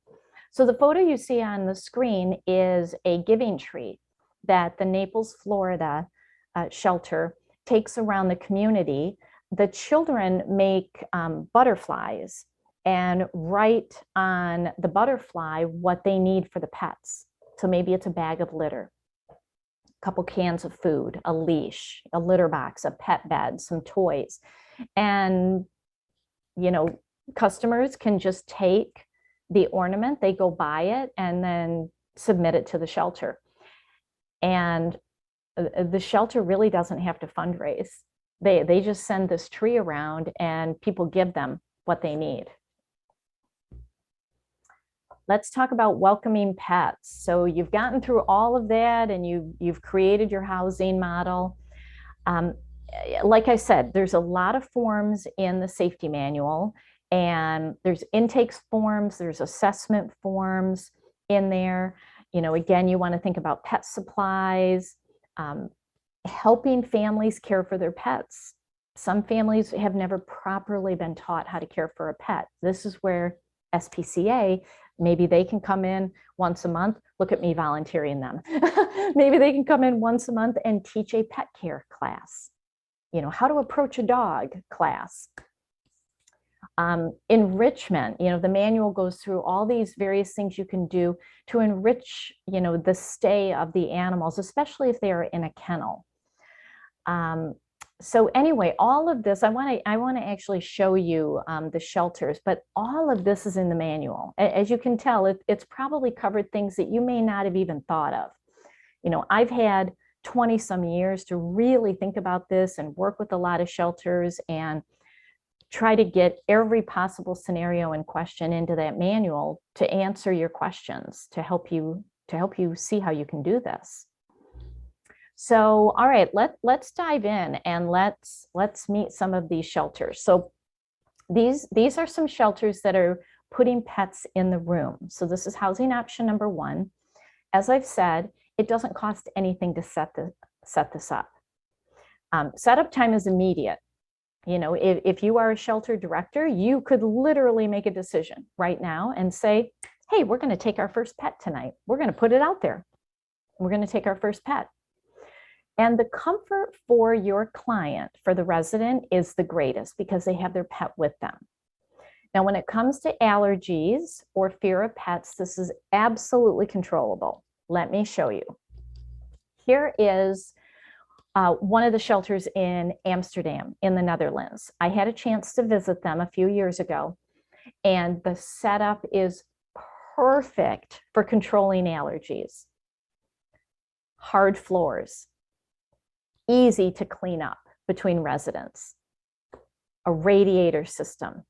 So the photo you see on the screen is a giving tree that the Naples, Florida shelter takes around the community. The children make butterflies and write on the butterfly what they need for the pets. So maybe it's a bag of litter, a couple cans of food, a leash, a litter box, a pet bed, some toys. And, customers can just take the ornament, they go buy it, and then submit it to the shelter. And the shelter really doesn't have to fundraise. They just send this tree around and people give them what they need. Let's talk about welcoming pets. So you've gotten through all of that and you've created your housing model. Like I said, there's a lot of forms in the safety manual, and there's intakes forms, there's assessment forms in there. Again, you want to think about pet supplies, helping families care for their pets. Some families have never properly been taught how to care for a pet. This is where SPCA, maybe they can come in once a month. Look at me volunteering them. Maybe they can come in once a month and teach a pet care class, how to approach a dog class. Enrichment, the manual goes through all these various things you can do to enrich, the stay of the animals, especially if they are in a kennel. So anyway, all of this, I want to actually show you the shelters, but all of this is in the manual. As you can tell, it's probably covered things that you may not have even thought of. I've had 20 some years to really think about this and work with a lot of shelters and try to get every possible scenario and question into that manual to answer your questions, to help you see how you can do this. So, all right, let's dive in and let's meet some of these shelters. So these are some shelters that are putting pets in the room. So this is housing option number 1. As I've said, it doesn't cost anything to set this up. Setup time is immediate. If you are a shelter director, you could literally make a decision right now and say, hey, we're going to take our first pet tonight. We're going to put it out there. We're going to take our first pet. And the comfort for your client, for the resident, is the greatest because they have their pet with them. Now, when it comes to allergies or fear of pets, this is absolutely controllable. Let me show you. Here is one of the shelters in Amsterdam in the Netherlands. I had a chance to visit them a few years ago, and the setup is perfect for controlling allergies. Hard floors, easy to clean up between residents, a radiator system.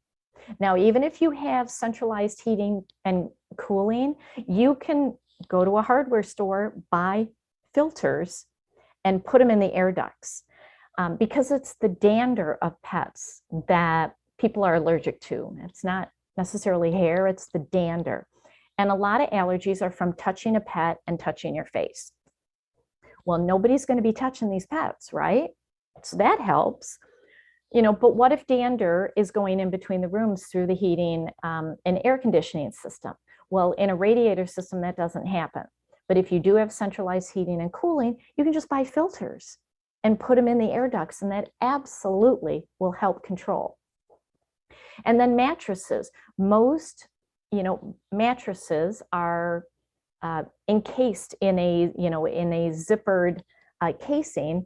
Now, even if you have centralized heating and cooling, you can go to a hardware store, buy filters, and put them in the air ducts, because it's the dander of pets that people are allergic to. It's not necessarily hair, it's the dander. And a lot of allergies are from touching a pet and touching your face. Well, nobody's going to be touching these pets, right? So that helps. But what if dander is going in between the rooms through the heating and air conditioning system? Well, in a radiator system, that doesn't happen. But if you do have centralized heating and cooling, you can just buy filters and put them in the air ducts, and that absolutely will help control. And then mattresses. Most, mattresses are encased in a zippered casing,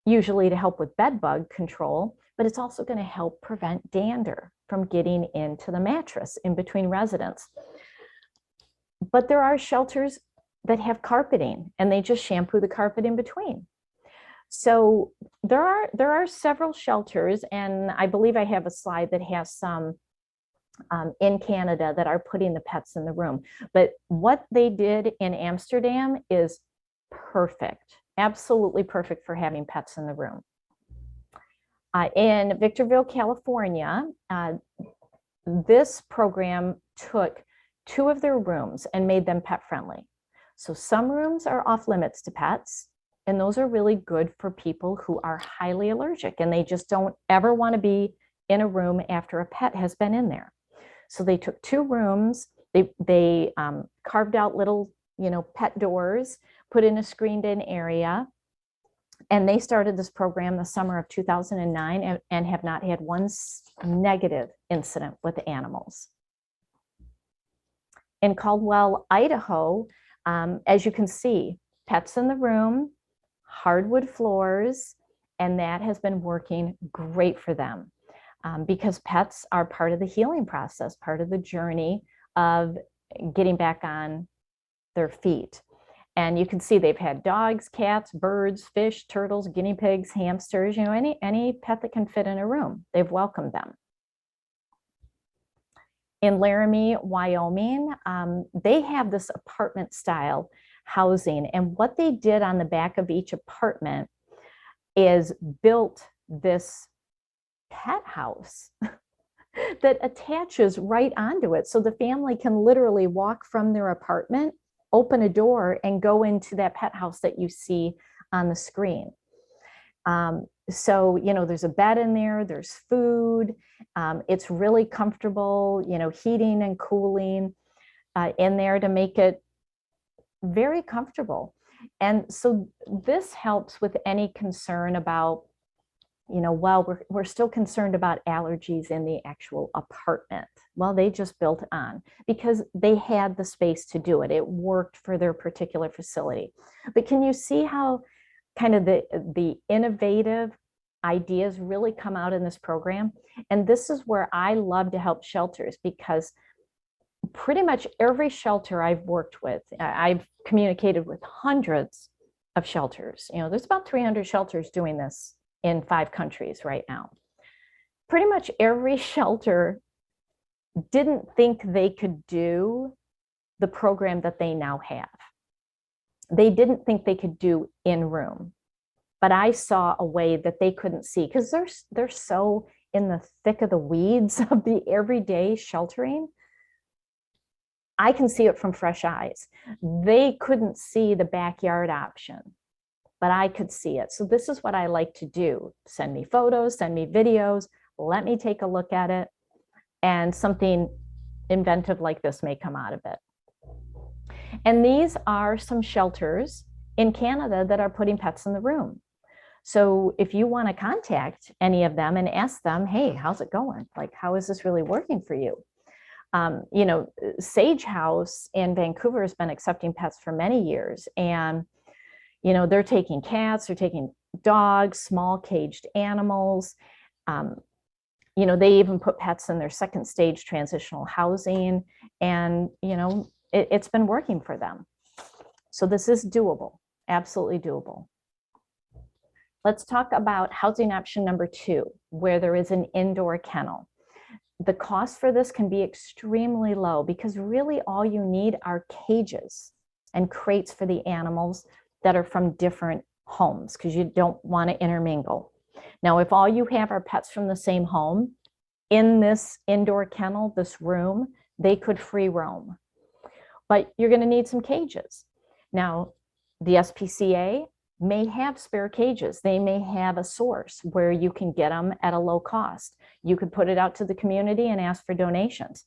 usually to help with bed bug control, but it's also going to help prevent dander from getting into the mattress in between residents. But there are shelters that have carpeting, and they just shampoo the carpet in between. So there are several shelters, and I believe I have a slide that has some in Canada that are putting the pets in the room. But what they did in Amsterdam is perfect, absolutely perfect for having pets in the room. In Victorville, California, this program took 2 of their rooms and made them pet friendly. So some rooms are off limits to pets, and those are really good for people who are highly allergic and they just don't ever want to be in a room after a pet has been in there. So they took 2 rooms, they carved out little, pet doors, put in a screened in area, and they started this program the summer of 2009 and have not had one negative incident with animals. In Caldwell, Idaho, as you can see, pets in the room, hardwood floors, and that has been working great for them, because pets are part of the healing process, part of the journey of getting back on their feet. And you can see they've had dogs, cats, birds, fish, turtles, guinea pigs, hamsters, any pet that can fit in a room, they've welcomed them. In Laramie, Wyoming, they have this apartment style housing. And what they did on the back of each apartment is built this pet house that attaches right onto it. So the family can literally walk from their apartment, open a door, and go into that pet house that you see on the screen. So, there's a bed in there, there's food, it's really comfortable, heating and cooling in there to make it very comfortable. And so this helps with any concern about, well, we're still concerned about allergies in the actual apartment. Well, they just built on because they had the space to do it. It worked for their particular facility. But can you see how kind of the innovative ideas really come out in this program? And this is where I love to help shelters, because pretty much every shelter I've worked with, I've communicated with hundreds of shelters. There's about 300 shelters doing this in 5 countries right now. Pretty much every shelter didn't think they could do the program that they now have. They didn't think they could do in-room, but I saw a way that they couldn't see, because they're so in the thick of the weeds of the everyday sheltering. I can see it from fresh eyes. They couldn't see the backyard option, but I could see it. So this is what I like to do. Send me photos, send me videos, let me take a look at it, and something inventive like this may come out of it. And these are some shelters in Canada that are putting pets in the room. So if you want to contact any of them and ask them, hey, how's it going? Like, how is this really working for you? You know, Sage House in Vancouver has been accepting pets for many years. And, you know, they're taking cats, they're taking dogs, small caged animals. You know, they even put pets in their second stage transitional housing. And, you know, it's been working for them. So this is doable, absolutely doable. Let's talk about housing option number 2, where there is an indoor kennel. The cost for this can be extremely low because really all you need are cages and crates for the animals that are from different homes, because you don't want to intermingle. Now, if all you have are pets from the same home, in this indoor kennel, this room, they could free roam. But you're going to need some cages. Now, the SPCA may have spare cages. They may have a source where you can get them at a low cost. You could put it out to the community and ask for donations.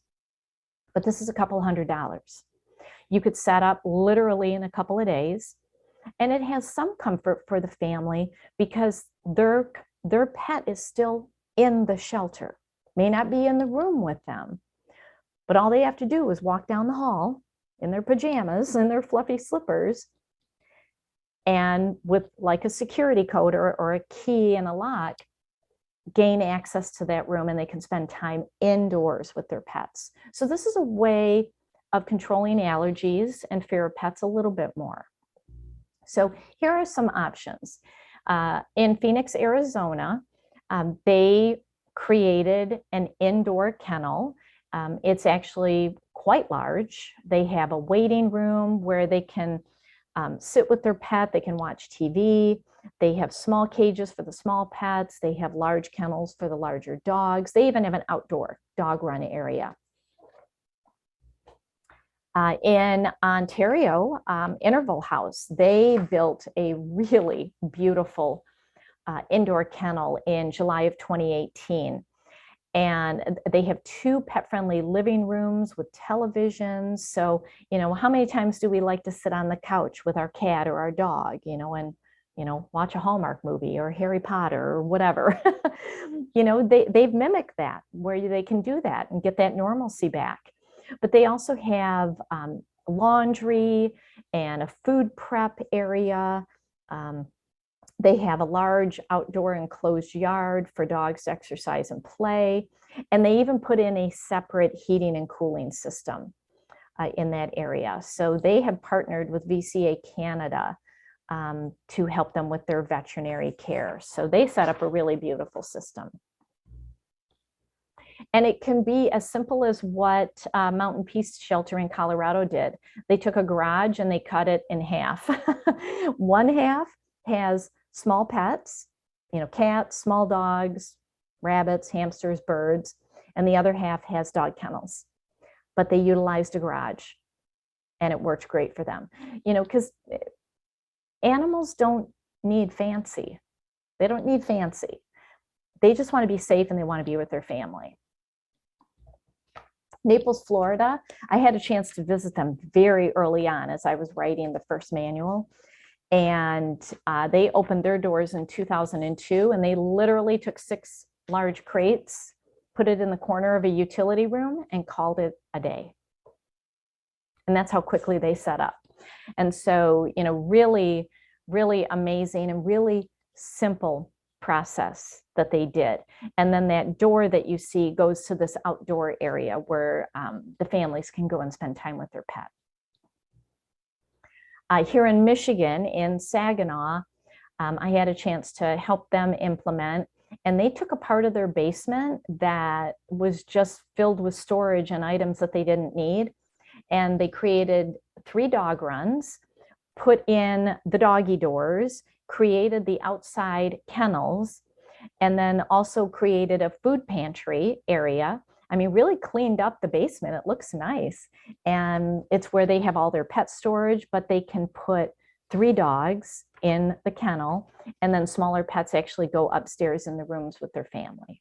But this is a couple $100. You could set up literally in a couple of days. And it has some comfort for the family because their pet is still in the shelter. May not be in the room with them, but all they have to do is walk down the hall in their pajamas and their fluffy slippers, and with like a security code or a key and a lock, gain access to that room, and they can spend time indoors with their pets. So this is a way of controlling allergies and fear of pets a little bit more. So here are some options. In Phoenix, Arizona, they created an indoor kennel. It's actually quite large. They have a waiting room where they can sit with their pet. They can watch TV. They have small cages for the small pets. They have large kennels for the larger dogs. They even have an outdoor dog run area. In Ontario, Interval House, they built a really beautiful indoor kennel in July of 2018. And they have 2 pet-friendly living rooms with televisions. So, you know, how many times do we like to sit on the couch with our cat or our dog, you know, and, you know, watch a Hallmark movie or Harry Potter or whatever? You know, they've mimicked that, where they can do that and get that normalcy back. But they also have laundry and a food prep area. They have a large outdoor enclosed yard for dogs to exercise and play. And they even put in a separate heating and cooling system in that area. So they have partnered with VCA Canada to help them with their veterinary care. So they set up a really beautiful system. And it can be as simple as what Mountain Peace Shelter in Colorado did. They took a garage and they cut it in half. One half has small pets, you know, cats, small dogs, rabbits, hamsters, birds, and the other half has dog kennels. But they utilized a garage and it worked great for them. You know, because animals don't need fancy. They don't need fancy. They just want to be safe and they want to be with their family. Naples, Florida, I had a chance to visit them very early on as I was writing the first manual. And they opened their doors in 2002, and they literally took 6 large crates, put it in the corner of a utility room, and called it a day. And that's how quickly they set up. And so, you know, really, really amazing and really simple process that they did. And then that door that you see goes to this outdoor area where the families can go and spend time with their pet. Here in Michigan, in Saginaw, I had a chance to help them implement, and they took a part of their basement that was just filled with storage and items that they didn't need. And they created 3 dog runs, put in the doggy doors, created the outside kennels, and then also created a food pantry area. I mean, really cleaned up the basement. It looks nice. And it's where they have all their pet storage, but they can put 3 dogs in the kennel, and then smaller pets actually go upstairs in the rooms with their family.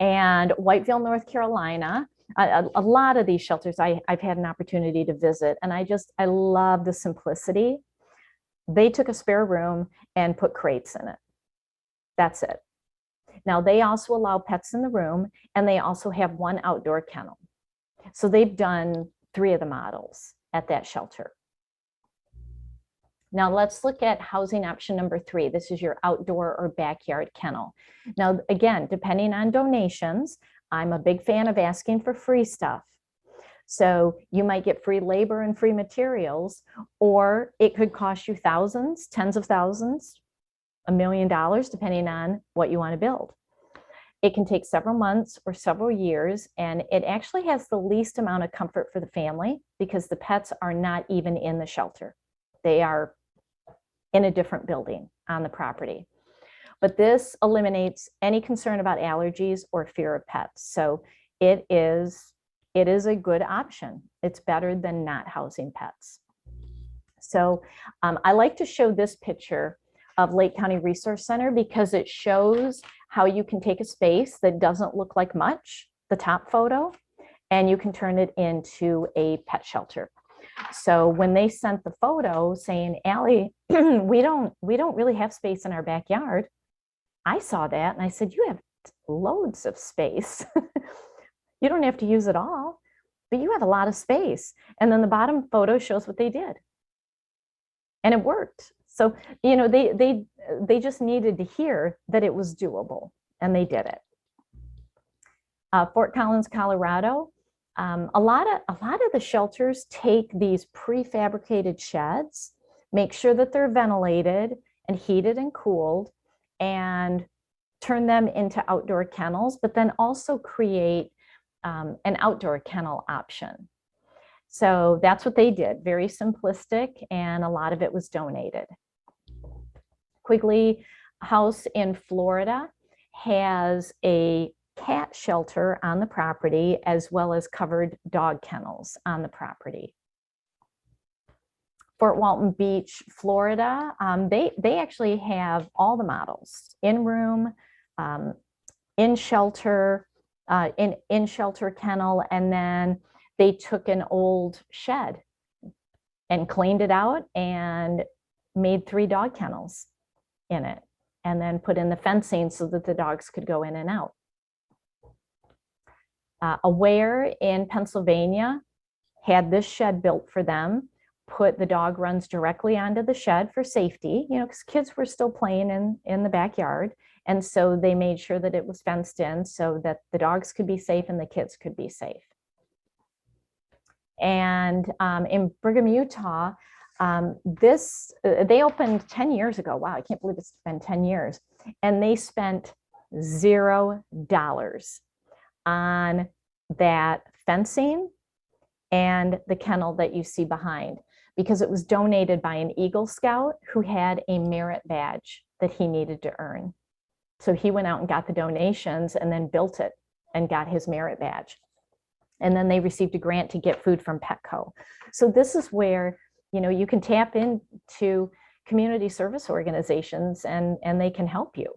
And Whiteville, North Carolina, a lot of these shelters I've had an opportunity to visit, and I love the simplicity. They took a spare room and put crates in it. That's it. Now, they also allow pets in the room, and they also have one outdoor kennel. So they've done 3 of the models at that shelter. Now let's look at housing option number 3. This is your outdoor or backyard kennel. Now, again, depending on donations, I'm a big fan of asking for free stuff. So you might get free labor and free materials, or it could cost you thousands, tens of thousands, $1 million, depending on what you want to build. It can take several months or several years, and it actually has the least amount of comfort for the family because the pets are not even in the shelter. They are in a different building on the property. But this eliminates any concern about allergies or fear of pets. So it is a good option. It's better than not housing pets. So I like to show this picture of Lake County Resource Center because it shows how you can take a space that doesn't look like much, the top photo, and you can turn it into a pet shelter. So when they sent the photo saying, Allie, we don't really have space in our backyard, I saw that and I said, you have loads of space. You don't have to use it all, but you have a lot of space. And then the bottom photo shows what they did. And it worked. So, you know, they just needed to hear that it was doable, and they did it. Fort Collins, Colorado. A lot of the shelters take these prefabricated sheds, make sure that they're ventilated and heated and cooled, and turn them into outdoor kennels, but then also create an outdoor kennel option. So that's what they did, very simplistic, and a lot of it was donated. Quigley House in Florida has a cat shelter on the property, as well as covered dog kennels on the property. Fort Walton Beach, Florida, they actually have all the models: in room, in shelter kennel, and then they took an old shed and cleaned it out and made 3 dog kennels in it, and then put in the fencing so that the dogs could go in and out. Aware in Pennsylvania had this shed built for them, put the dog runs directly onto the shed for safety, you know, because kids were still playing in the backyard. And so they made sure that it was fenced in so that the dogs could be safe and the kids could be safe. And in Brigham, Utah, they opened 10 years ago. Wow, I can't believe it's been 10 years. And they spent $0 on that fencing and the kennel that you see behind, because it was donated by an Eagle Scout who had a merit badge that he needed to earn. So he went out and got the donations and then built it and got his merit badge. And then they received a grant to get food from Petco. So this is where, you know, you can tap into community service organizations and they can help you.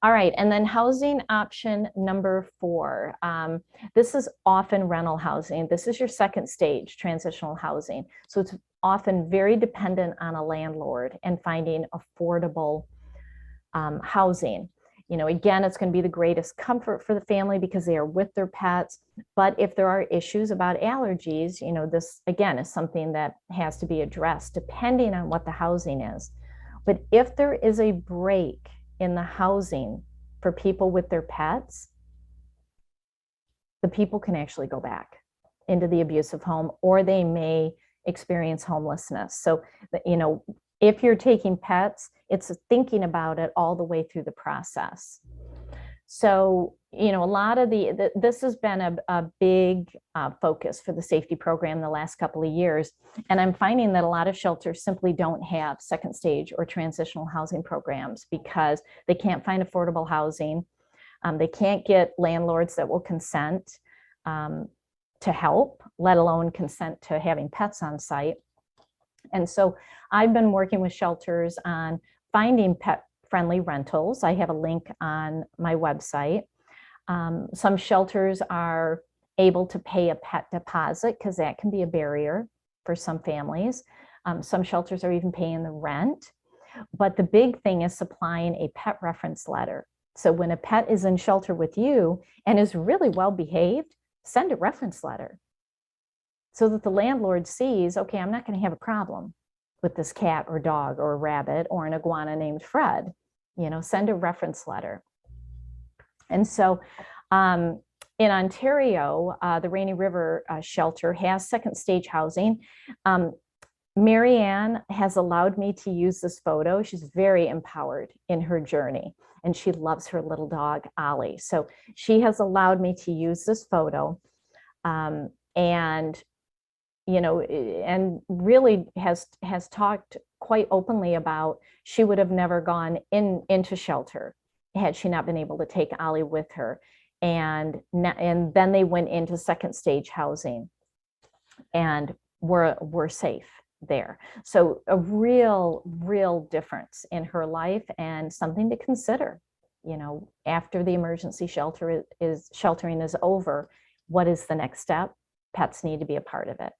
All right, and then housing option number 4. This is often rental housing. This is your second stage, transitional housing. So it's often very dependent on a landlord and finding affordable housing. You know, again, it's going to be the greatest comfort for the family because they are with their pets. But if there are issues about allergies, you know, this again is something that has to be addressed depending on what the housing is. But if there is a break in the housing for people with their pets, the people can actually go back into the abusive home, or they may experience homelessness. So, you know, if you're taking pets, it's thinking about it all the way through the process. So, you know, a lot of this has been a big focus for the SAF-T program the last couple of years. And I'm finding that a lot of shelters simply don't have second stage or transitional housing programs because they can't find affordable housing. They can't get landlords that will consent to help, let alone consent to having pets on site. And so I've been working with shelters on finding pet-friendly rentals. I have a link on my website. Some shelters are able to pay a pet deposit because that can be a barrier for some families. Some shelters are even paying the rent. But the big thing is supplying a pet reference letter. So when a pet is in shelter with you and is really well behaved, send a reference letter so that the landlord sees, okay, I'm not going to have a problem with this cat or dog or rabbit or an iguana named Fred. Send a reference letter. And so in Ontario, the Rainy River shelter has second stage housing. Marianne has allowed me to use this photo. She's very empowered in her journey, and she loves her little dog, Ollie. So she has allowed me to use this photo, and really has talked quite openly about she would have never gone into shelter had she not been able to take Ollie with her. And then they went into second stage housing and were safe there. So a real difference in her life, and something to consider, after the emergency sheltering is over, what is the next step? Pets need to be a part of it.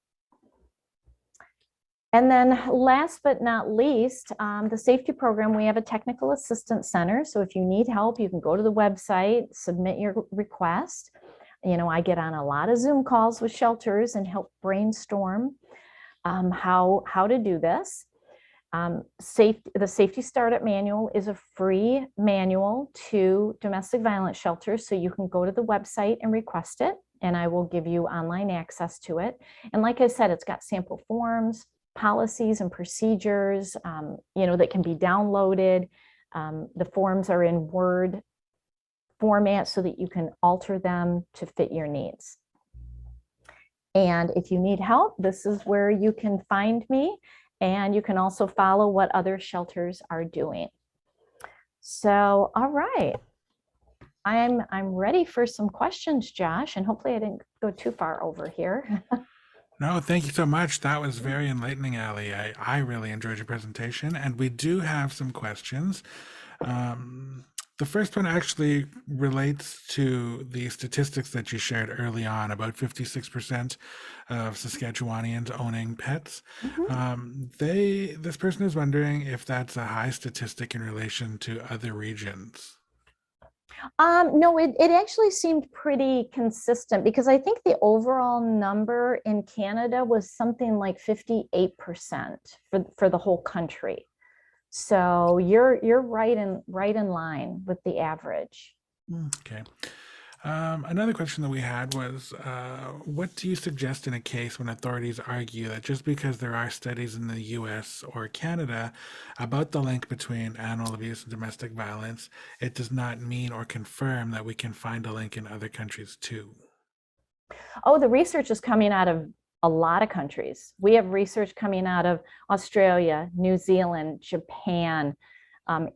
And then last but not least, the SAF-T program, we have a technical assistance center. So if you need help, you can go to the website, submit your request. I get on a lot of Zoom calls with shelters and help brainstorm how to do this. The SAF-T Startup Manual is a free manual to domestic violence shelters, so you can go to the website and request it, and I will give you online access to it. And like I said, it's got sample forms, policies and procedures, that can be downloaded. The forms are in Word format so that you can alter them to fit your needs. And if you need help, this is where you can find me, and you can also follow what other shelters are doing. So, all right. I'm ready for some questions, Josh, and hopefully I didn't go too far over here. No, thank you so much. That was very enlightening, Allie. I really enjoyed your presentation, and we do have some questions. The first one actually relates to the statistics that you shared early on about 56% of Saskatchewanians owning pets. This person is wondering if that's a high statistic in relation to other regions. No, it actually seemed pretty consistent, because I think the overall number in Canada was something like 58% for the whole country. So you're right in line with the average. Okay. Another question that we had was, what do you suggest in a case when authorities argue that just because there are studies in the US or Canada about the link between animal abuse and domestic violence, it does not mean or confirm that we can find a link in other countries too? Oh, the research is coming out of a lot of countries. We have research coming out of Australia, New Zealand, Japan,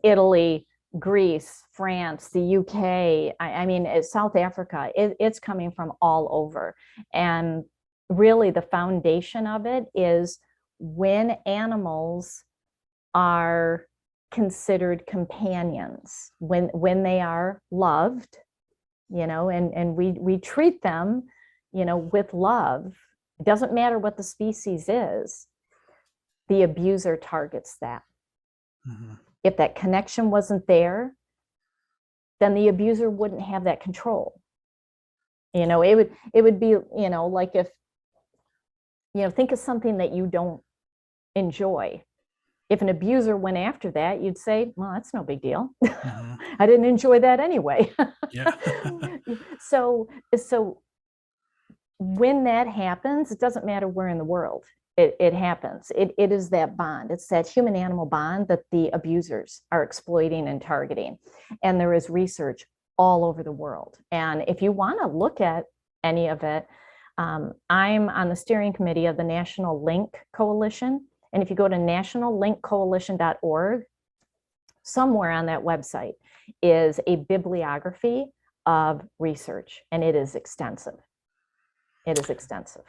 Italy, Greece, France, the UK, I mean, South Africa. It's coming from all over. And really the foundation of it is when animals are considered companions, when they are loved, and we treat them, with love. It doesn't matter what the species is, the abuser targets that. Mm-hmm. If that connection wasn't there, then the abuser wouldn't have that control. It would be, like if, think of something that you don't enjoy. If an abuser went after that, you'd say, well, that's no big deal. Mm-hmm. I didn't enjoy that anyway. Yeah. So when that happens, it doesn't matter where in the world it happens. It is that bond. It's that human animal bond that the abusers are exploiting and targeting. And there is research all over the world. And if you want to look at any of it, I'm on the steering committee of the National Link Coalition. And if you go to nationallinkcoalition.org, somewhere on that website is a bibliography of research, and it is extensive. It is extensive.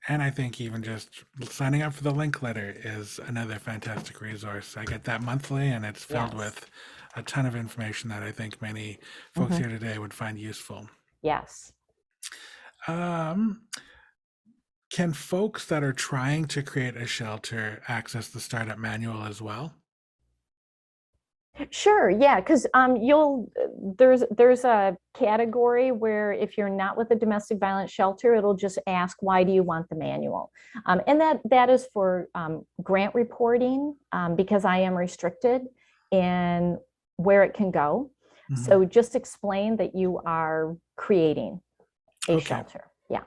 And I think even just signing up for the link letter is another fantastic resource. I get that monthly, and it's filled with a ton of information that I think many folks here today would find useful. Yes. Can folks that are trying to create a shelter access the startup manual as well? Sure, yeah, because there's a category where if you're not with a domestic violence shelter, it'll just ask, why do you want the manual? And that is for grant reporting, because I am restricted in where it can go. Mhm. So just explain that you are creating a Okay, shelter. Yeah.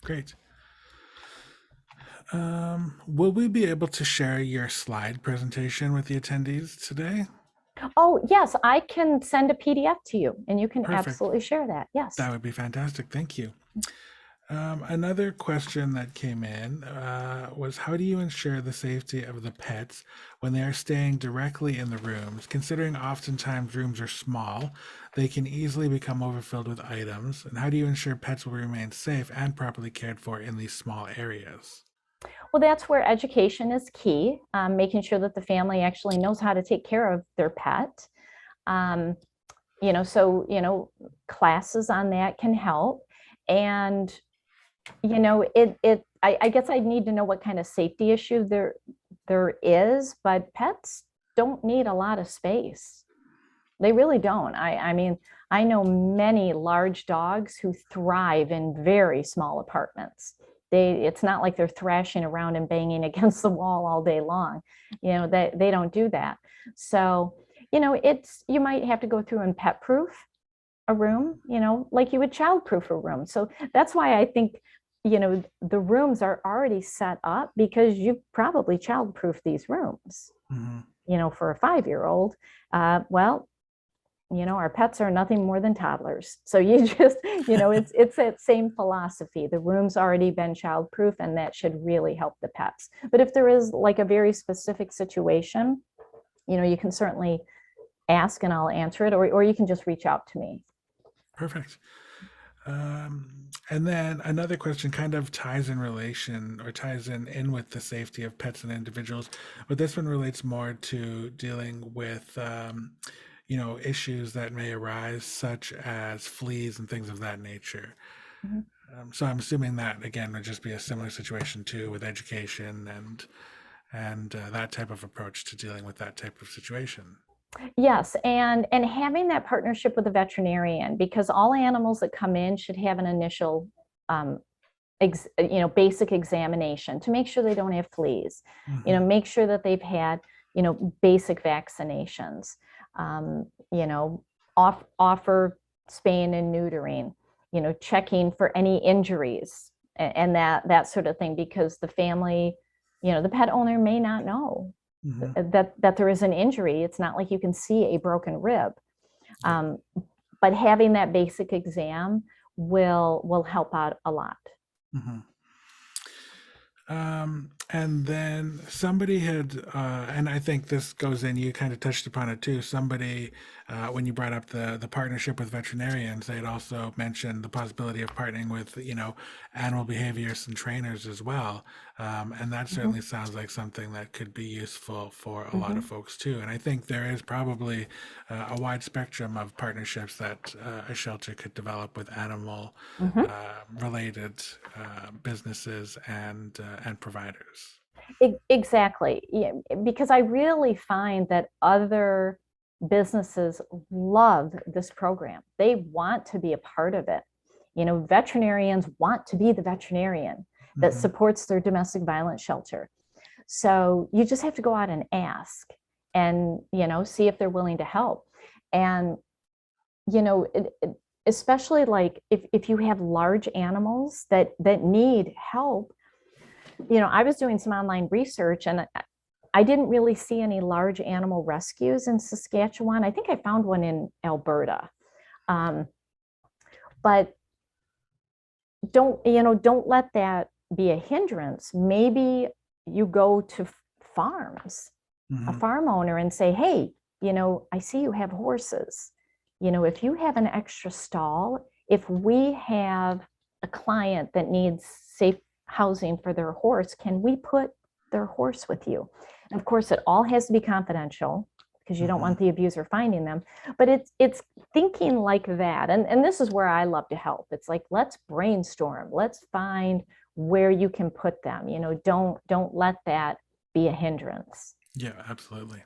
great. Will we be able to share your slide presentation with the attendees today? Oh, yes, I can send a PDF to you and you can Perfect. absolutely share that. Yes. That would be fantastic. Thank you. Another question that came in was, how do you ensure the safety of the pets when they are staying directly in the rooms? Considering oftentimes rooms are small, they can easily become overfilled with items. And how do you ensure pets will remain safe and properly cared for in these small areas? Well, that's where education is key, making sure that the family actually knows how to take care of their pet. Um, so, classes on that can help. And, I guess I need to know what kind of safety issue there is, but pets don't need a lot of space. They really don't. I mean, I know many large dogs who thrive in very small apartments. It's not like they're thrashing around and banging against the wall all day long. They don't do that. So, you might have to go through and pet proof a room, like you would child proof a room. So that's why I think, the rooms are already set up because you probably child proof these rooms, Mhm. for a 5-year-old. Well, our pets are nothing more than toddlers. So you just, it's that same philosophy. The room's already been childproof, and that should really help the pets. But if there is like a very specific situation, you can certainly ask and I'll answer it, or you can just reach out to me. Perfect. And then another question kind of ties in relation or ties in with the safety of pets and individuals, but this one relates more to dealing with issues that may arise, such as fleas and things of that nature. Mhm. So I'm assuming that again would just be a similar situation too with education and that type of approach to dealing with that type of situation. Yes, and having that partnership with a veterinarian, because all animals that come in should have an initial um, basic examination to make sure they don't have fleas, Hmm. make sure that they've had, basic vaccinations, um, you know, offer spaying and neutering, checking for any injuries and that sort of thing, because the family, the pet owner may not know Hmm. that there is an injury. It's not like you can see a broken rib. Yeah. Um, but having that basic exam will help out a lot. Hmm. And then somebody had, and I think this goes in, you kind of touched upon it too. Somebody, when you brought up the partnership with veterinarians, they had also mentioned the possibility of partnering with, animal behaviorists and trainers as well. And that Mhm, certainly sounds like something that could be useful for a lot of mhm, folks too. And I think there is probably a wide spectrum of partnerships that a shelter could develop with animal mhm. related businesses and providers. Exactly. Yeah, because I really find that other businesses love this program. They want to be a part of it. Veterinarians want to be the veterinarian that Hmm. supports their domestic violence shelter. So you just have to go out and ask and, see if they're willing to help. And, especially like if you have large animals that need help, I was doing some online research and I didn't really see any large animal rescues in Saskatchewan. I think I found one in Alberta. Um, but don't let that be a hindrance. Maybe you go to farms, a Hmm. farm owner, and say, hey, I see you have horses. If you have an extra stall, if we have a client that needs safe housing for their horse, can we put their horse with you? And of course, it all has to be confidential because you don't Hmm. want the abuser finding them. But it's thinking like that. And this is where I love to help. It's like, let's brainstorm. Let's find where you can put them. Don't let that be a hindrance. Yeah, absolutely.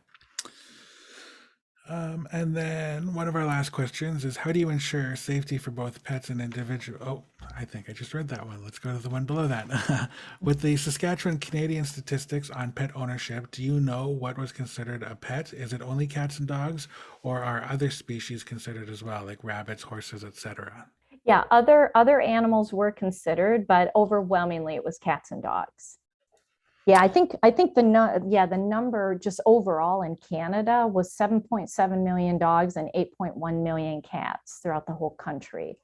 And then one of our last questions is, how do you ensure safety for both pets and individual? Oh, I think I just read that one. Let's go to the one below that. With the Saskatchewan Canadian statistics on pet ownership, do you know what was considered a pet? Is it only cats and dogs, or are other species considered as well, like rabbits, horses, etc.? Yeah, other animals were considered, but overwhelmingly it was cats and dogs. Yeah, I think the number just overall in Canada was 7.7 million dogs and 8.1 million cats throughout the whole country.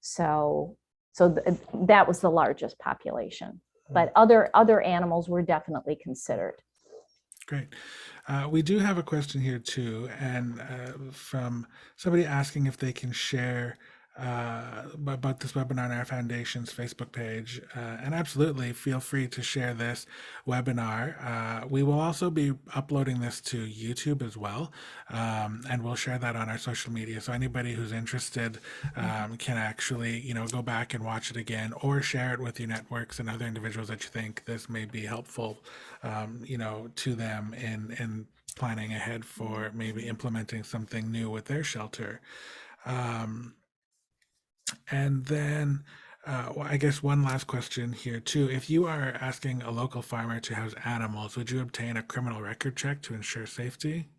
So that was the largest population. But other animals were definitely considered. Great. We do have a question here too, and from somebody asking if they can share about this webinar on our foundation's Facebook page. And absolutely, feel free to share this webinar. We will also be uploading this to YouTube as well, and we'll share that on our social media. So anybody who's interested can actually, go back and watch it again, or share it with your networks and other individuals that you think this may be helpful, to them in planning ahead for maybe implementing something new with their shelter. And then, I guess one last question here too. If you are asking a local farmer to house animals, would you obtain a criminal record check to ensure safety?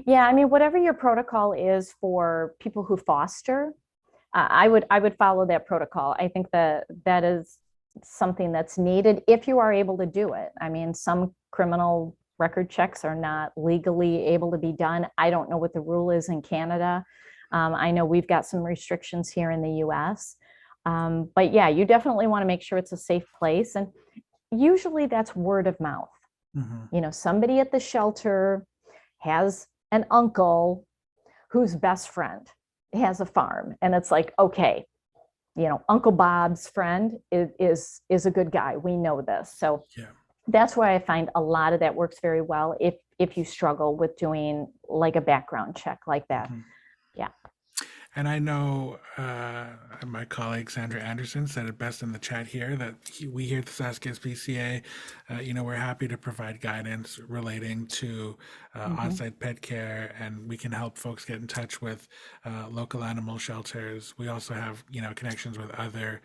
Yeah, I mean, whatever your protocol is for people who foster, I would follow that protocol. I think that is something that's needed if you are able to do it. I mean, some criminal record checks are not legally able to be done. I don't know what the rule is in Canada. I know we've got some restrictions here in the US. But yeah, you definitely want to make sure it's a safe place. And usually that's word of mouth. Mm-hmm. Somebody at the shelter has an uncle whose best friend has a farm. And it's like, okay, Uncle Bob's friend is a good guy. We know this. So Yeah. that's why I find a lot of that works very well if you struggle with doing like a background check like that. Mhm. Yeah. And I know my colleague Sandra Anderson said it best in the chat here that we here at the SaskSPCA, we're happy to provide guidance relating to on-site pet care, and we can help folks get in touch with local animal shelters. We also have, connections with other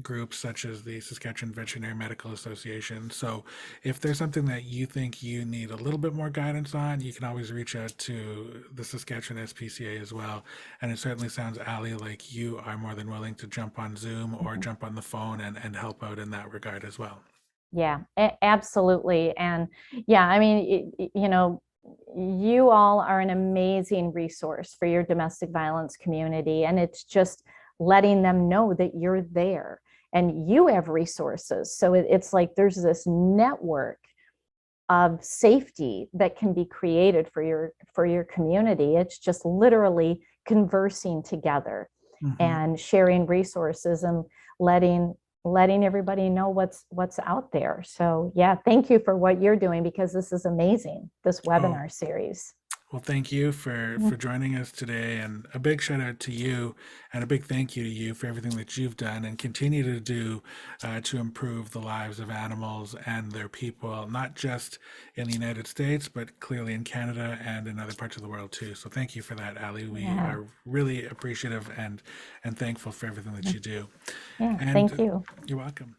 groups such as the Saskatchewan Veterinary Medical Association. So if there's something that you think you need a little bit more guidance on, you can always reach out to the Saskatchewan SPCA as well. And it certainly sounds, Allie, like you are more than willing to jump on Zoom or jump on the phone and help out in that regard as well. Yeah, absolutely. And yeah, I mean, you all are an amazing resource for your domestic violence community. And it's just letting them know that you're there and you have resources. So it's like there's this network of safety that can be created for your community. It's just literally conversing together and sharing resources and letting everybody know what's out there. So yeah, thank you for what you're doing, because this is amazing, this webinar series. Well, thank you for joining us today, and a big shout out to you, and a big thank you to you for everything that you've done and continue to do to improve the lives of animals and their people, not just in the United States, but clearly in Canada and in other parts of the world too. So thank you for that, Allie. We are really appreciative and thankful for everything that you do. Yeah, And thank you. you're welcome.